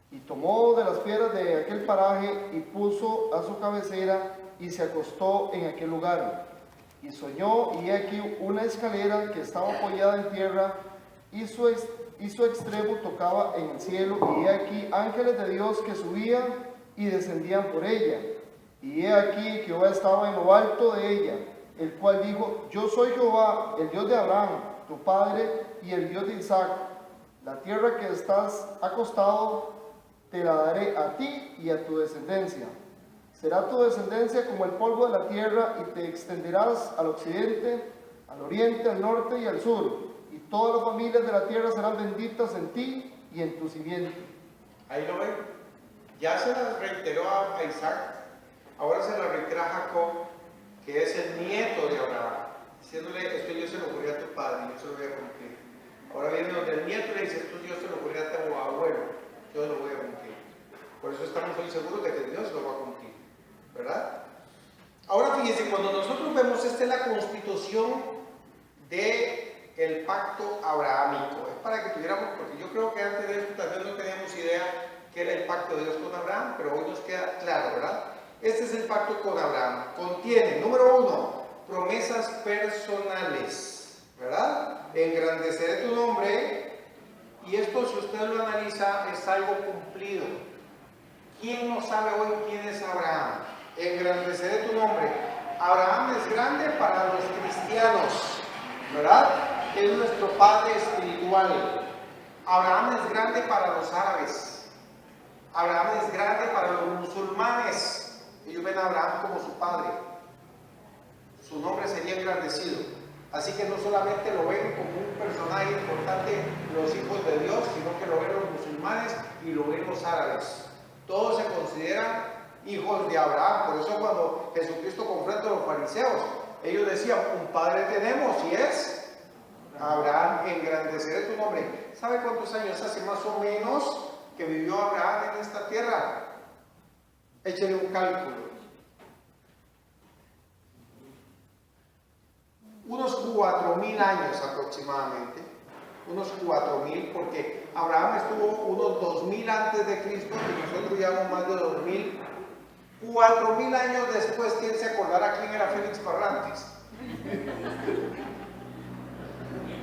Y tomó de las piedras de aquel paraje y puso a su cabecera y se acostó en aquel lugar. Y soñó, y aquí una escalera que estaba apoyada en tierra, y su extremo tocaba en el cielo, y he aquí ángeles de Dios que subían y descendían por ella. Y he aquí Jehová estaba en lo alto de ella, el cual dijo: yo soy Jehová, el Dios de Abraham, tu padre, y el Dios de Isaac. La tierra que estás acostado te la daré a ti y a tu descendencia. Será tu descendencia como el polvo de la tierra, y te extenderás al occidente, al oriente, al norte y al sur. Y todas las familias de la tierra serán benditas en ti y en tu simiente. Ahí lo ven. Ya se las reiteró a Isaac, ahora se la reitera a Jacob, que es el nieto de Abraham, diciéndole: esto yo se lo juré a tu padre y yo se lo voy a cumplir. Ahora viene donde el nieto le dice: esto yo se lo juré a tu abuelo, yo lo voy a cumplir. Por eso estamos hoy seguros de que Dios lo va a cumplir, ¿verdad? Ahora fíjense, cuando nosotros vemos, esta es la constitución del pacto abrahámico. Es para que tuviéramos, porque yo creo que antes de eso tal vez no teníamos idea qué era el pacto de Dios con Abraham, pero hoy nos queda claro, ¿verdad? Este es el pacto con Abraham. Contiene, número 1, promesas personales, ¿verdad? Engrandeceré tu nombre, y esto, si usted lo analiza, es algo cumplido. ¿Quién no sabe hoy quién es Abraham? Engrandeceré tu nombre. Abraham es grande para los cristianos, ¿verdad? Es nuestro padre espiritual. Abraham es grande para los árabes. Abraham es grande para los musulmanes. Ellos ven a Abraham como su padre. Su nombre sería engrandecido. Así que no solamente lo ven como un personaje importante los hijos de Dios, sino que lo ven los musulmanes y lo ven los árabes. Todos se consideran hijos de Abraham. Por eso cuando Jesucristo confronta a los fariseos, ellos decían: un padre tenemos, y es Abraham. Engrandeceré tu nombre. ¿Sabe cuántos años hace más o menos que vivió Abraham en esta tierra? Échale un cálculo. Unos 4,000 años aproximadamente. Unos 4,000, porque Abraham estuvo unos 2,000 antes de Cristo y nosotros llevamos más de 2,000. 4,000 años después, ¿quién se acordará quién era Félix Barrantes?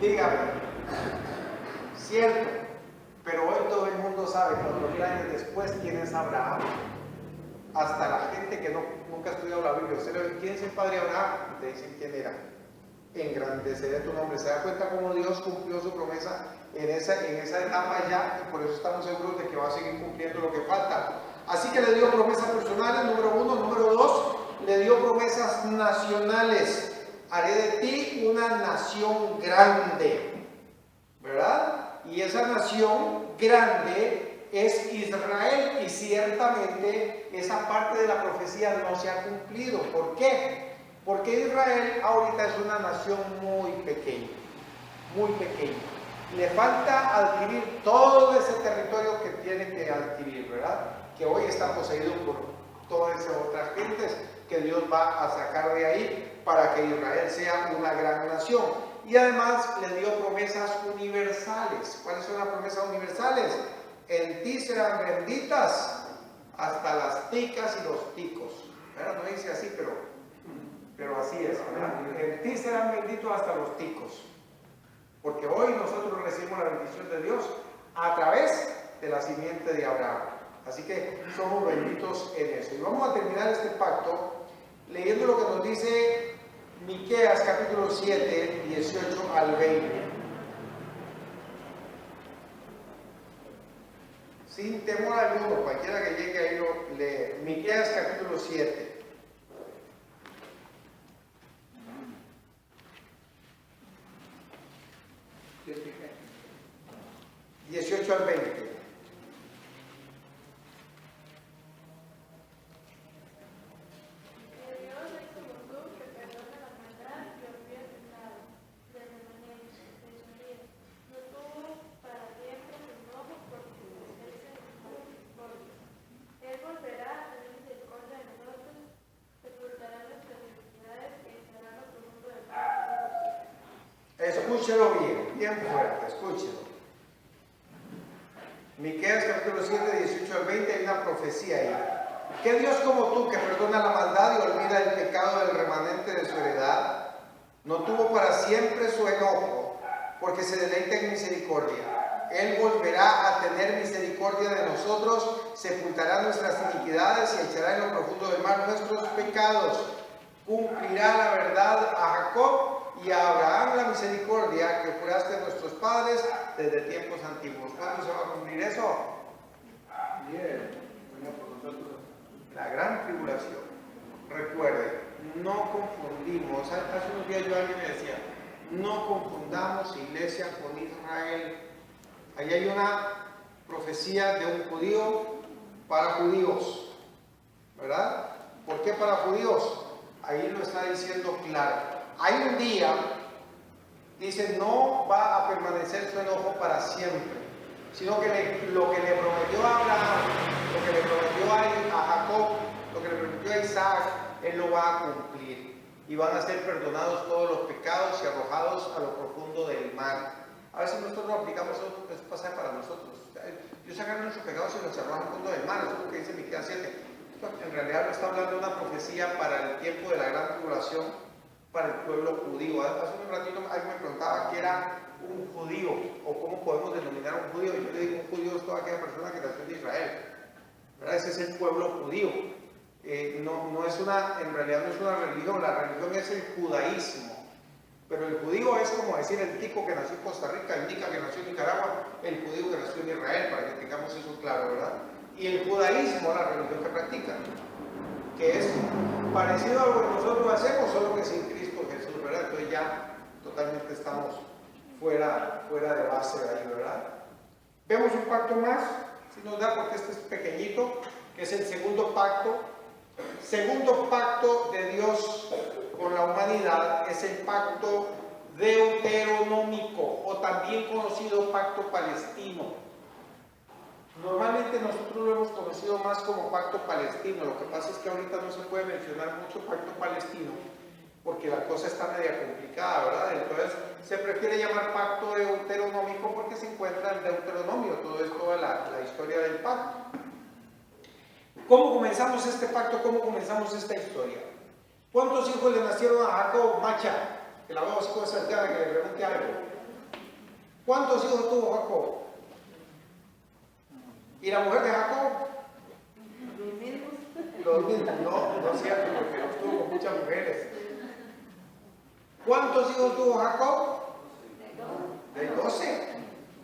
Dígame. Cierto, pero hoy todo el mundo sabe, 4,000 años después, quién es Abraham. Hasta la gente que nunca ha estudiado la Biblia, ¿usted le dice quién es el padre Abraham? Y te dicen quién era. Engrandeceré tu nombre. ¿Se da cuenta cómo Dios cumplió su promesa en esa etapa ya? Y por eso estamos seguros de que va a seguir cumpliendo lo que falta. Así que le dio promesas personales, número 1. Número 2, le dio promesas nacionales. Haré de ti una nación grande, ¿verdad? Y esa nación grande es Israel, y ciertamente esa parte de la profecía no se ha cumplido. ¿Por qué? Porque Israel ahorita es una nación muy pequeña, muy pequeña. Le falta adquirir todo ese territorio que tiene que adquirir, ¿verdad? Que hoy está poseído por todas esas otras gentes que Dios va a sacar de ahí para que Israel sea una gran nación. Y además le dio promesas universales. ¿Cuáles son las promesas universales? En ti serán benditas hasta las ticas y los ticos. Bueno, no dice así, pero así es, ¿verdad? En ti serán benditos hasta los ticos. Porque hoy nosotros recibimos la bendición de Dios a través de la simiente de Abraham. Así que somos benditos en eso. Y vamos a terminar este pacto leyendo lo que nos dice Miqueas capítulo 7, 18 al 20. Sin temor alguno, cualquiera que llegue ahí lo lee. Miqueas capítulo 7. 18 al 20. Escúchelo bien, bien fuerte, escúchelo. Miqueas capítulo 7, 18 al 20, hay una profecía ahí. ¿Qué Dios como tú, que perdona la maldad y olvida el pecado del remanente de su heredad, no tuvo para siempre su enojo, porque se deleita en misericordia? Él volverá a tener misericordia de nosotros, sepultará nuestras iniquidades y echará en lo profundo del mar nuestros pecados. Cumplirá la verdad a Jacob y a Abraham la misericordia que juraste a nuestros padres desde tiempos antiguos. ¿Cuándo se va a cumplir eso? Bien. Bueno, por nosotros. La gran tribulación. Recuerde, no confundimos. Hace unos días yo alguien me decía, no confundamos iglesia con Israel. Ahí hay una profecía de un judío para judíos, ¿verdad? ¿Por qué para judíos? Ahí lo está diciendo claro. Hay un día, dice, no va a permanecer su enojo para siempre, sino que lo que le prometió a Abraham, lo que le prometió a Jacob, lo que le prometió a Isaac, él lo va a cumplir. Y van a ser perdonados todos los pecados y arrojados a lo profundo del mar. A ver si nosotros no aplicamos eso, pasa para nosotros. Dios saca nuestros pecados y los arroja al fondo del mar. Eso es lo que dice Miqueas 7. Esto en realidad no está hablando de una profecía para el tiempo de la gran tribulación, para el pueblo judío. Hace un ratito alguien me preguntaba qué era un judío o cómo podemos denominar a un judío. Yo le digo, un judío es toda aquella persona que nació en Israel, ¿verdad? Ese es el pueblo judío. En realidad no es una religión, la religión es el judaísmo. Pero el judío es como decir el tico que nació en Costa Rica, el nica que nació en Nicaragua, el judío que nació en Israel, para que tengamos eso claro, ¿verdad? Y el judaísmo, la religión que practican, que es parecido a lo que nosotros hacemos, solo que sin Cristo Jesús, ¿verdad? Entonces ya totalmente estamos fuera de base de ahí, ¿verdad? Vemos un pacto más, si nos da, porque este es pequeñito, que es el segundo pacto. Segundo pacto de Dios con la humanidad es el pacto deuteronómico, o también conocido pacto palestino. Normalmente nosotros lo hemos conocido más como pacto palestino. Lo que pasa es que ahorita no se puede mencionar mucho pacto palestino porque la cosa está media complicada, ¿verdad? Entonces se prefiere llamar pacto deuteronómico porque se encuentra en Deuteronomio, todo es toda la historia del pacto. ¿Cómo comenzamos este pacto? ¿Cómo comenzamos esta historia? ¿Cuántos hijos le nacieron a Jacob? Macha, que la veo así con esa cara que le pregunte algo. ¿Cuántos hijos tuvo Jacob? ¿Y la mujer de Jacob? Los mismos. No es cierto, porque los tuvo con muchas mujeres. ¿Cuántos hijos tuvo Jacob? De 12.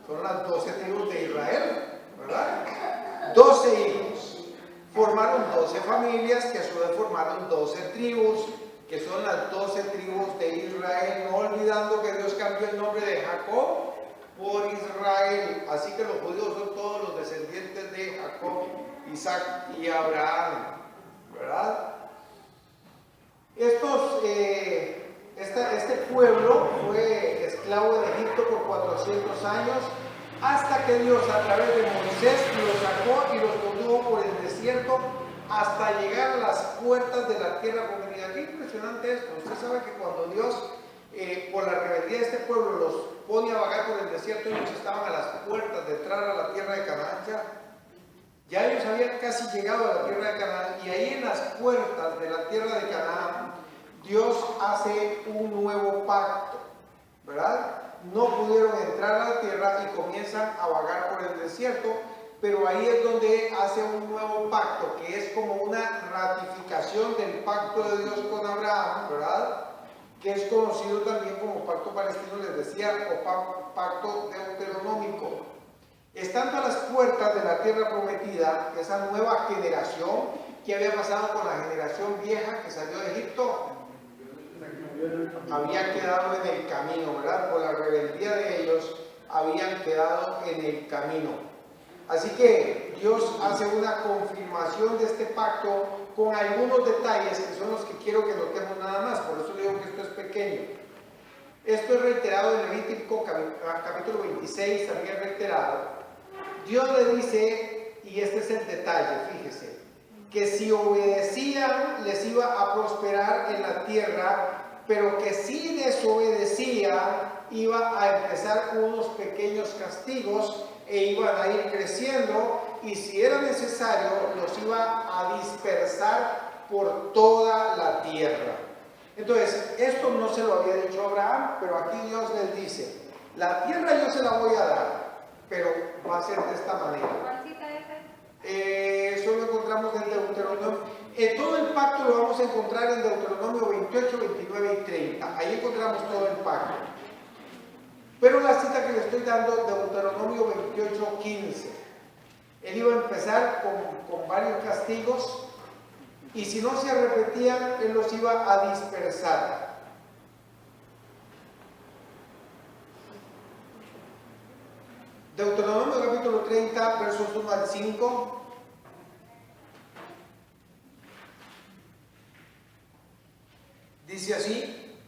Son las 12 tribus de Israel, ¿verdad? 12 hijos. Formaron 12 familias, que a su vez formaron 12 tribus, que son las 12 tribus de Israel, no olvidando que Dios cambió el nombre de Jacob por Israel. Así que los judíos son todos los descendientes de Jacob, Isaac y Abraham, ¿verdad? Este pueblo fue esclavo de Egipto por 400 años, hasta que Dios a través de Moisés los sacó y los condujo por el desierto hasta llegar a las puertas de la tierra prometida. Qué impresionante esto. Usted sabe que cuando Dios, por la rebeldía de este pueblo, los pone a vagar por el desierto, ellos estaban a las puertas de entrar a la tierra de Canaán. Ya ellos habían casi llegado a la tierra de Canaán, y ahí en las puertas de la tierra de Canaán Dios hace un nuevo pacto, ¿verdad? No pudieron entrar a la tierra y comienzan a vagar por el desierto, pero ahí es donde hace un nuevo pacto, que es como una ratificación del pacto de Dios con Abraham, ¿verdad? Que es conocido también como pacto palestino, les decía, o pacto deuteronómico. Estando a las puertas de la tierra prometida, esa nueva generación que había pasado con la generación vieja que salió de Egipto, había quedado en el camino, ¿verdad? Por la rebeldía de ellos, habían quedado en el camino. Así que Dios hace una confirmación de este pacto con algunos detalles que son los que quiero que notemos nada más. Por eso le digo que esto es pequeño. Esto es reiterado en Levítico capítulo 26, también reiterado. Dios le dice, y este es el detalle, fíjese, que si obedecían les iba a prosperar en la tierra, pero que si desobedecían iba a empezar unos pequeños castigos e iban a ir creciendo, y si era necesario los iba a dispersar por toda la tierra. Entonces, esto no se lo había dicho Abraham, pero aquí Dios les dice, la tierra yo se la voy a dar, pero va a ser de esta manera. ¿Cuál cita es esa? Eso lo encontramos en Deuteronomio. Todo el pacto lo vamos a encontrar en Deuteronomio 28, 29 y 30. Ahí encontramos todo el pacto. Pero la cita que le estoy dando, Deuteronomio 28, 15. Él iba a empezar con varios castigos, y si no se arrepentían, él los iba a dispersar. Deuteronomio capítulo 30, versos 1 al 5. Dice así: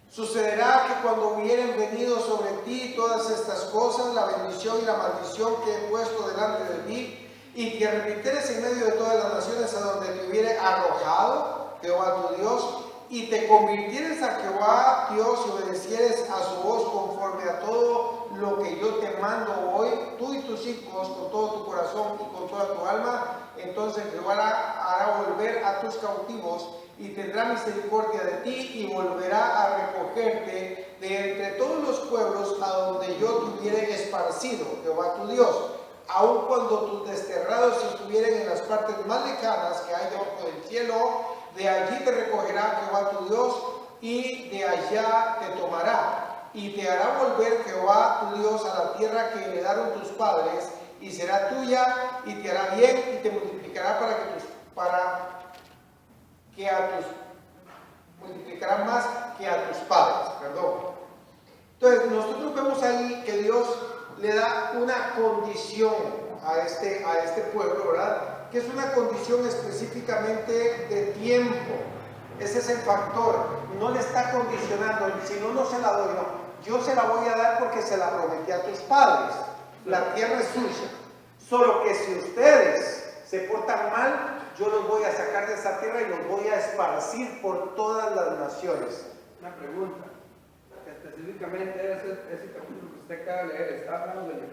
sucederá que cuando hubieren venido sobre ti todas estas cosas, la bendición y la maldición que he puesto delante de ti, y que repitieres en medio de todas las naciones a donde te hubiere arrojado Jehová tu Dios, y te convirtieres a Jehová Dios y obedecieres a su voz conforme a todo lo que yo te mando hoy, tú y tus hijos, con todo tu corazón y con toda tu alma, entonces Jehová hará volver a tus cautivos y tendrá misericordia de ti y volverá a recogerte de entre todos los pueblos a donde yo te hubiere esparcido, Jehová tu Dios. Aun cuando tus desterrados estuvieren en las partes más lejanas que hay debajo del cielo, de allí te recogerá Jehová tu Dios y de allá te tomará. Y te hará volver Jehová tu Dios a la tierra que heredaron tus padres, y será tuya, y te hará bien, y te multiplicará multiplicará más que a tus padres. Perdón. Entonces, nosotros vemos ahí que Dios le da una condición a este pueblo, ¿verdad? Que es una condición específicamente de tiempo. Ese es el factor. No le está condicionando, si no, no se la doy, no. Yo se la voy a dar porque se la prometí a tus padres. La tierra es suya. Solo que si ustedes se portan mal, yo los voy a sacar de esa tierra y los voy a esparcir por todas las naciones. Una pregunta. Específicamente ese capítulo que usted acaba de leer, ¿está hablando del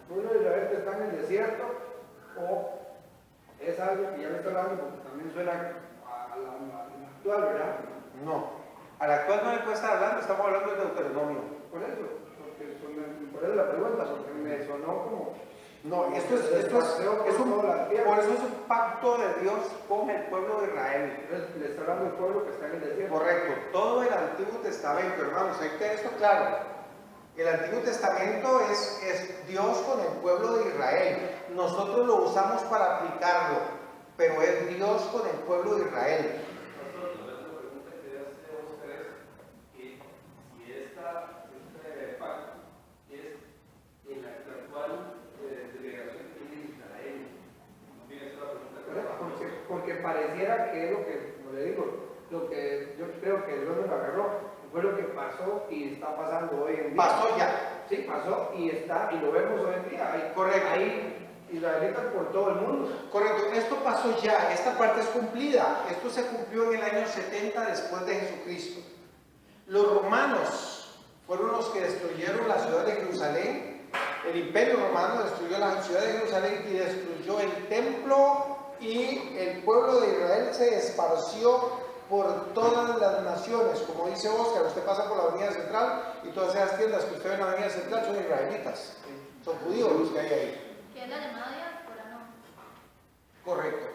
pueblo de Israel que está en el desierto, o es algo que ya me está hablando porque también suena a la actual, ¿verdad? No. A la actual no le puede estar hablando, estamos hablando de Deuteronomio. Por eso la pregunta, porque me sonó como... No, esto es por eso es un pacto de Dios con el pueblo de Israel. Le está hablando del pueblo que está en el desierto. Correcto. Todo el Antiguo Testamento, hermanos, hay que tener esto claro. El Antiguo Testamento es Dios con el pueblo de Israel. Nosotros lo usamos para aplicarlo, pero es Dios con el pueblo de Israel. La pregunta que hace a ustedes, que si esta pareciera que es lo que, como le digo, lo que yo creo que Dios nos agarró, fue lo que pasó y está pasando hoy en día. Pasó ya. Sí, pasó y está, y lo vemos hoy en día. Correcto. Hay israelitas por todo el mundo. Correcto, esto pasó ya, esta parte es cumplida. Esto se cumplió en el año 70 después de Jesucristo. Los romanos fueron los que destruyeron la ciudad de Jerusalén. El imperio romano destruyó la ciudad de Jerusalén y destruyó el templo, y el pueblo de Israel se esparció por todas las naciones. Como dice Oscar, usted pasa por la avenida central y todas esas tiendas que usted ve en la avenida central son israelitas, son judíos los que hay ahí. ¿Qué es la llamada diáspora, no? Correcto.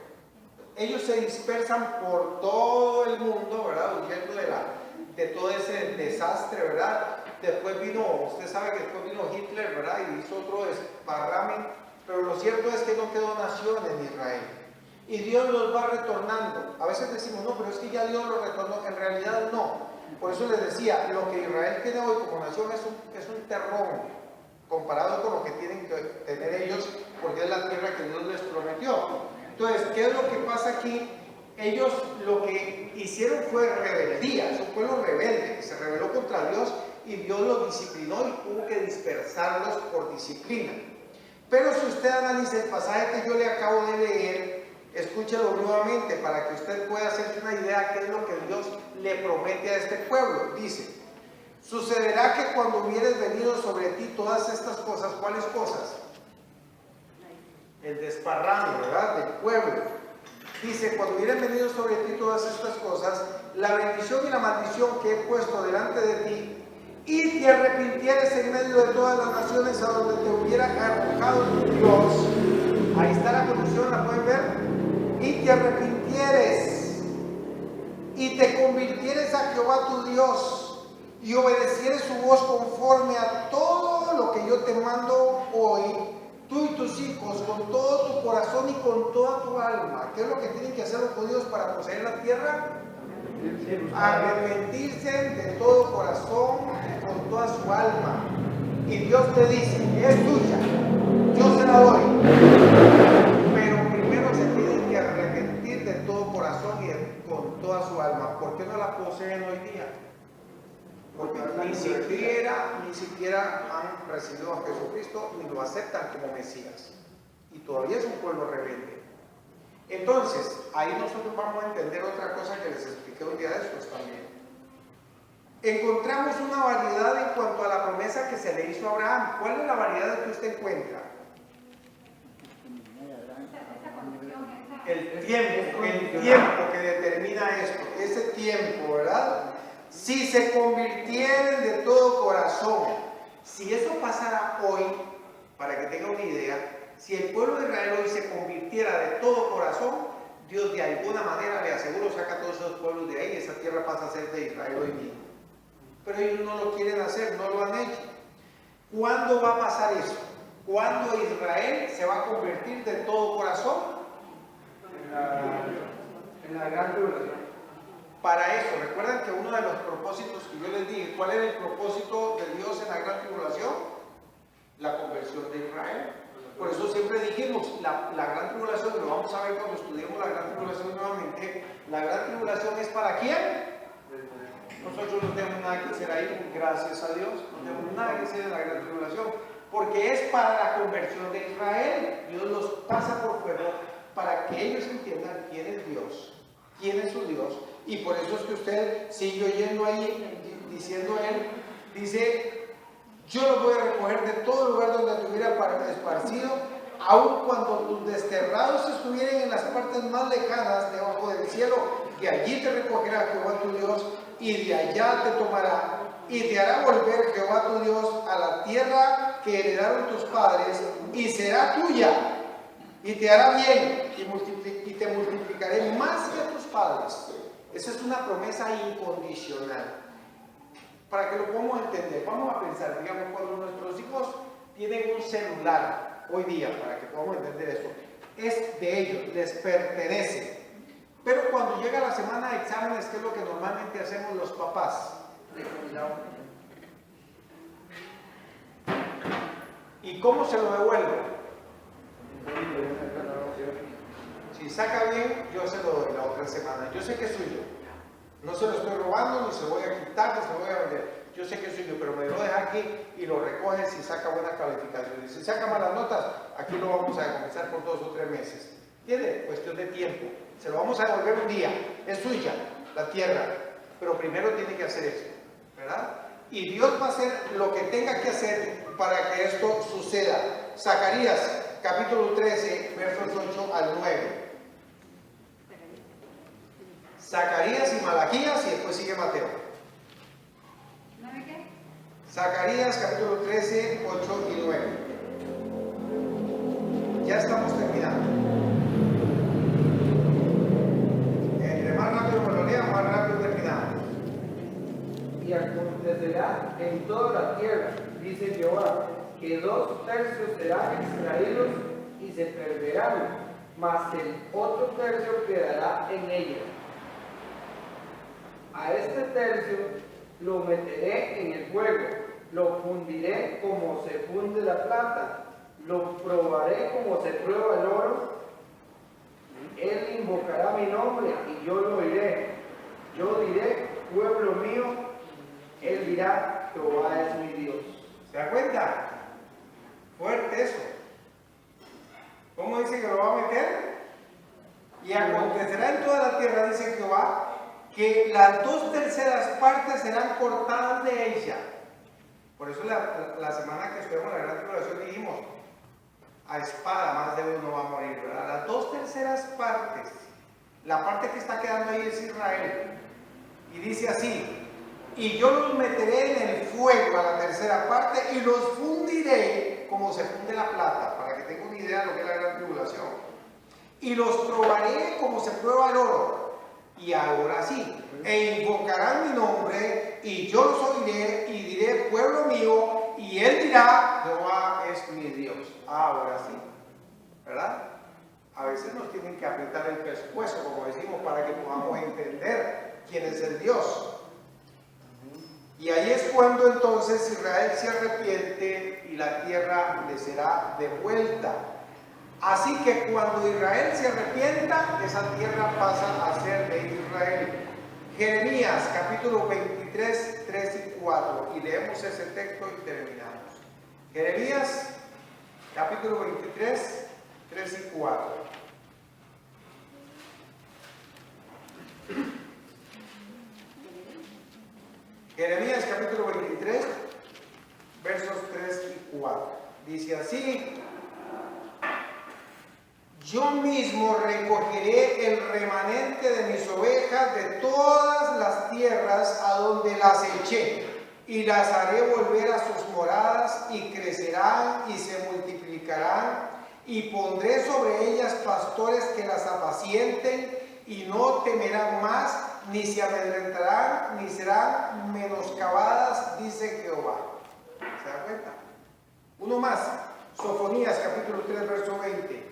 Ellos se dispersan por todo el mundo, ¿verdad? Huyendo de todo ese desastre, ¿verdad? Después vino, usted sabe que después vino Hitler, ¿verdad? Y hizo otro desparrame, pero lo cierto es que no quedó nación en Israel. Y Dios los va retornando. A veces decimos, no, pero es que ya Dios los retornó. En realidad no. Por eso les decía, lo que Israel tiene hoy como nación es un terrón comparado con lo que tienen que tener ellos, porque es la tierra que Dios les prometió. Entonces, ¿qué es lo que pasa aquí? Ellos lo que hicieron fue rebeldía, es un pueblo rebelde que se rebeló contra Dios y Dios los disciplinó y tuvo que dispersarlos por disciplina. Pero si usted analiza el pasaje que yo le acabo de leer, escúchelo nuevamente para que usted pueda hacerse una idea de qué es lo que Dios le promete a este pueblo. Dice: sucederá que cuando hubieres venido sobre ti todas estas cosas, ¿cuáles cosas? El desparrame, ¿verdad?, del pueblo. Dice: cuando hubieran venido sobre ti todas estas cosas, la bendición y la maldición que he puesto delante de ti, y te arrepintieres en medio de todas las naciones a donde te hubiera arrojado tu Dios. Ahí está la condición, ¿la pueden ver? Y te arrepintieres y te convirtieres a Jehová tu Dios y obedecieres su voz conforme a todo lo que yo te mando hoy, tú y tus hijos, con todo tu corazón y con toda tu alma. ¿Qué es lo que tienen que hacer los judíos para poseer la tierra? Arrepentirse de todo corazón y con toda su alma. Y Dios te dice: es tuya, yo se la doy, pero primero se tienen que arrepentir de todo corazón y con toda su alma. ¿Por qué no la poseen hoy día? Porque ni siquiera han recibido a Jesucristo ni lo aceptan como Mesías, y todavía es un pueblo rebelde. Entonces, ahí nosotros vamos a entender otra cosa que les expliqué un día de estos también. Encontramos una variedad en cuanto a la promesa que se le hizo a Abraham. ¿Cuál es la variedad que usted encuentra? Esa condición, El tiempo que determina esto, ese tiempo, ¿verdad? Si se convirtieren de todo corazón. Si eso pasara hoy, para que tenga una idea, si el pueblo de Israel hoy se convirtiera de todo corazón, Dios de alguna manera, le aseguro, saca a todos esos pueblos de ahí y esa tierra pasa a ser de Israel hoy mismo. Pero ellos no lo quieren hacer, no lo han hecho. ¿Cuándo va a pasar eso? ¿Cuándo Israel se va a convertir de todo corazón? En la gran tribulación. Para eso, recuerdan que uno de los propósitos que yo les dije, ¿cuál era el propósito de Dios en la gran tribulación? La conversión de Israel. Por eso siempre dijimos, la gran tribulación, lo vamos a ver cuando estudiemos la gran tribulación nuevamente, la gran tribulación es ¿para quién? Nosotros no tenemos nada que hacer ahí, gracias a Dios, no tenemos nada que hacer en la gran tribulación, porque es para la conversión de Israel. Dios los pasa por fuego para que ellos entiendan quién es Dios, quién es su Dios. Y por eso es que usted sigue oyendo ahí, diciendo él, dice: yo los voy a recoger de todo lugar donde te hubiera esparcido, aun cuando tus desterrados estuvieran en las partes más lejanas debajo del cielo, que allí te recogerá Jehová tu Dios, y de allá te tomará, y te hará volver Jehová tu Dios a la tierra que heredaron tus padres, y será tuya, y te hará bien, y te multiplicaré más que a tus padres. Esa es una promesa incondicional. Para que lo podamos entender, vamos a pensar, digamos, cuando nuestros hijos tienen un celular hoy día, para que podamos entender esto, es de ellos, les pertenece. Pero cuando llega la semana de exámenes, ¿qué es lo que normalmente hacemos los papás? ¿Y cómo se lo devuelvo? Si saca bien, yo se lo doy la otra semana. Yo sé que es suyo. No se lo estoy robando, ni se lo voy a quitar, ni se lo voy a vender. Yo sé que es suyo, pero me lo deja aquí y lo recoge si saca buena calificación. Y si saca malas notas, aquí lo vamos a comenzar por 2 o 3 meses. ¿Entiende? Cuestión de tiempo. Se lo vamos a devolver un día. Es suya, la tierra. Pero primero tiene que hacer eso, ¿verdad? Y Dios va a hacer lo que tenga que hacer para que esto suceda. Zacarías, capítulo 13, versos 8 al 9. Zacarías y Malaquías y después sigue Mateo. ¿9 qué? Zacarías capítulo 13, 8 y 9. Ya estamos terminando. Entre más rápido me lo lea, más rápido terminamos. Y acontecerá en toda la tierra, dice Jehová, que 2 tercios serán extraídos y se perderán, mas el otro tercio quedará en ella. A este tercio lo meteré en el fuego, lo fundiré como se funde la plata, lo probaré como se prueba el oro. Él invocará mi nombre y yo lo oiré. Yo diré, pueblo mío, él dirá, Jehová es mi Dios. ¿Se da cuenta? Fuerte eso. ¿Cómo dice que lo va a meter? Y acontecerá en toda la tierra, dice Jehová, que las 2 terceras partes serán cortadas de ella. Por eso la semana que estuvimos en la gran tribulación dijimos, a espada más de uno va a morir, ¿verdad? Las 2 terceras partes, la parte que está quedando ahí es Israel. Y dice así, y yo los meteré en el fuego a la tercera parte y los fundiré como se funde la plata, para que tengan una idea de lo que es la gran tribulación. Y los probaré como se prueba el oro. Y ahora sí, e invocarán mi nombre, y yo los oiré, y diré, pueblo mío, y él dirá, Jehová es mi Dios. Ahora sí, ¿verdad? A veces nos tienen que apretar el pescuezo, como decimos, para que podamos entender quién es el Dios. Y ahí es cuando entonces Israel se arrepiente y la tierra le será devuelta. Así que cuando Israel se arrepienta, esa tierra pasa a ser de Israel. Jeremías capítulo 23, 3 y 4. Y leemos ese texto y terminamos. Jeremías capítulo 23, 3 y 4. Jeremías capítulo 23, versos 3 y 4. Dice así: yo mismo recogeré el remanente de mis ovejas de todas las tierras a donde las eché, y las haré volver a sus moradas, y crecerán y se multiplicarán, y pondré sobre ellas pastores que las apacienten, y no temerán más, ni se amedrentarán, ni serán menoscabadas, dice Jehová. ¿Se da cuenta? Uno más, Sofonías capítulo 3, verso 20.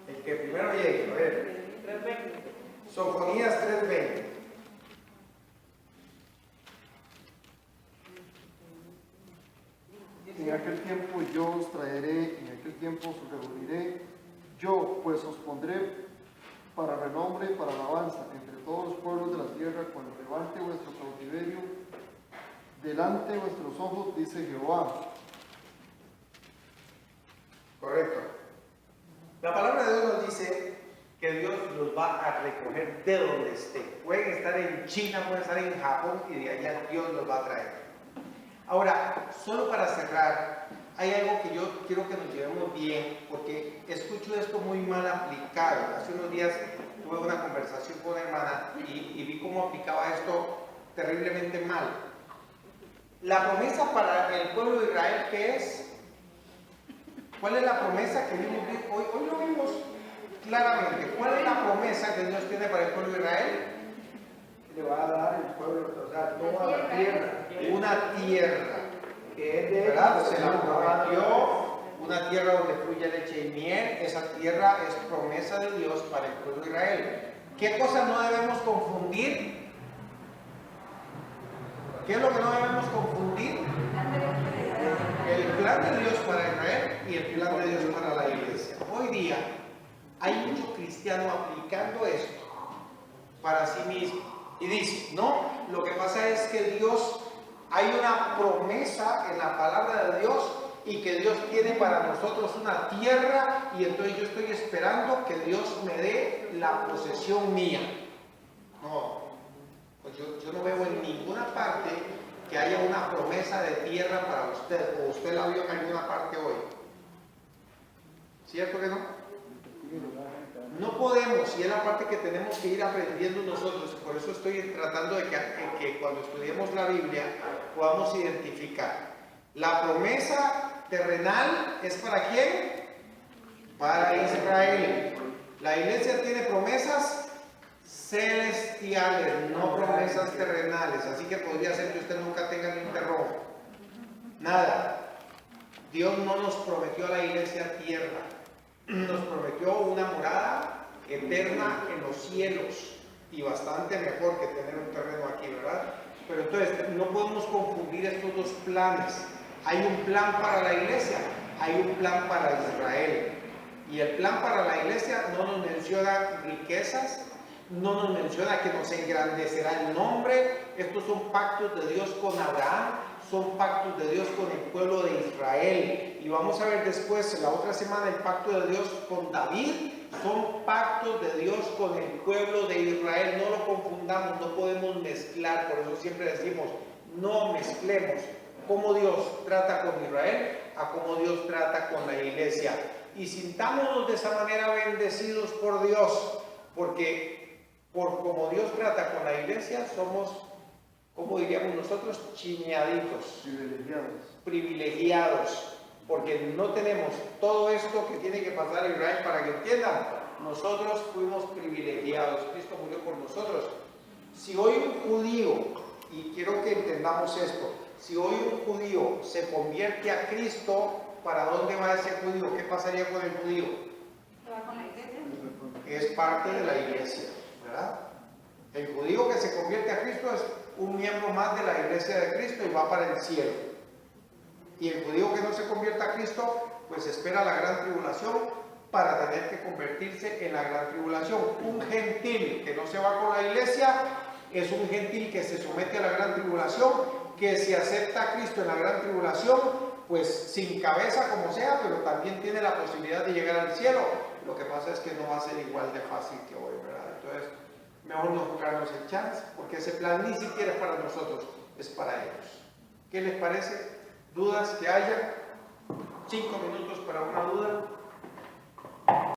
El que primero llegue, a ver. Sofonías 3:20. En aquel tiempo yo os traeré, en aquel tiempo os reuniré, yo pues os pondré para renombre, para alabanza, entre todos los pueblos de la tierra, cuando levante vuestro cautiverio delante de vuestros ojos, dice Jehová. Correcto. La palabra de Dios nos dice que Dios los va a recoger de donde esté. Pueden estar en China, pueden estar en Japón, y de allá Dios los va a traer. Ahora, solo para cerrar, hay algo que yo quiero que nos llevemos bien, porque escucho esto muy mal aplicado. Hace unos días tuve una conversación con una hermana y vi cómo aplicaba esto terriblemente mal. La promesa para el pueblo de Israel, ¿qué es? ¿Cuál es la promesa que vimos hoy? Hoy lo vimos claramente. ¿Cuál es la promesa que Dios tiene para el pueblo de Israel? Le va a dar el pueblo, o sea, toda la tierra. Una tierra. Que es de ¿Verdad? Se la prometió, una tierra donde fluye leche y miel. Esa tierra es promesa de Dios para el pueblo de Israel. ¿Qué cosas no debemos confundir? ¿Qué es lo que no debemos confundir? El plan de Dios para Israel y el plan de Dios para la iglesia. Hoy día hay mucho cristiano aplicando esto para sí mismo y dice, no, lo que pasa es que Dios, hay una promesa en la palabra de Dios y que Dios tiene para nosotros una tierra y entonces yo estoy esperando que Dios me dé la posesión mía. No, pues yo no veo en ninguna parte que haya una promesa de tierra para usted, o usted la vio en alguna parte hoy. ¿Cierto que no? No podemos, y es la parte que tenemos que ir aprendiendo nosotros, por eso estoy tratando de que cuando estudiemos la Biblia podamos identificar. La promesa terrenal es ¿para quién? Para Israel. La iglesia tiene promesas celestiales, no promesas terrenales, así que podría ser que usted nunca tenga ni un terror. Nada. Dios no nos prometió a la iglesia tierra, nos prometió una morada eterna en los cielos y bastante mejor que tener un terreno aquí, ¿verdad? Pero entonces no podemos confundir estos dos planes. Hay un plan para la iglesia, hay un plan para Israel. Y el plan para la iglesia no nos menciona riquezas, no nos menciona que nos engrandecerá el nombre. Estos son pactos de Dios con Abraham, son pactos de Dios con el pueblo de Israel. Y vamos a ver después, la otra semana, el pacto de Dios con David. Son pactos de Dios con el pueblo de Israel. No lo confundamos, no podemos mezclar. Por eso siempre decimos, no mezclemos cómo Dios trata con Israel a cómo Dios trata con la iglesia. Y sintámonos de esa manera bendecidos por Dios, porque por como Dios trata con la iglesia, somos, como diríamos nosotros, chiñaditos, privilegiados, porque no tenemos todo esto que tiene que pasar a Israel para que entiendan. Nosotros fuimos privilegiados, Cristo murió por nosotros. Si hoy un judío, y quiero que entendamos esto, si hoy un judío se convierte a Cristo, ¿para dónde va ese judío? ¿Qué pasaría con el judío? ¿Va con la iglesia? Es parte de la iglesia, ¿verdad? El judío que se convierte a Cristo es un miembro más de la iglesia de Cristo y va para el cielo. Y el judío que no se convierta a Cristo, pues espera la gran tribulación para tener que convertirse en la gran tribulación. Un gentil que no se va con la iglesia es un gentil que se somete a la gran tribulación, que si acepta a Cristo en la gran tribulación, pues sin cabeza como sea, pero también tiene la posibilidad de llegar al cielo. Lo que pasa es que no va a ser igual de fácil que hoy, ¿verdad? Entonces, mejor no jugarnos el chance, porque ese plan ni siquiera es para nosotros, es para ellos. ¿Qué les parece? ¿Dudas que haya? 5 minutos para una duda.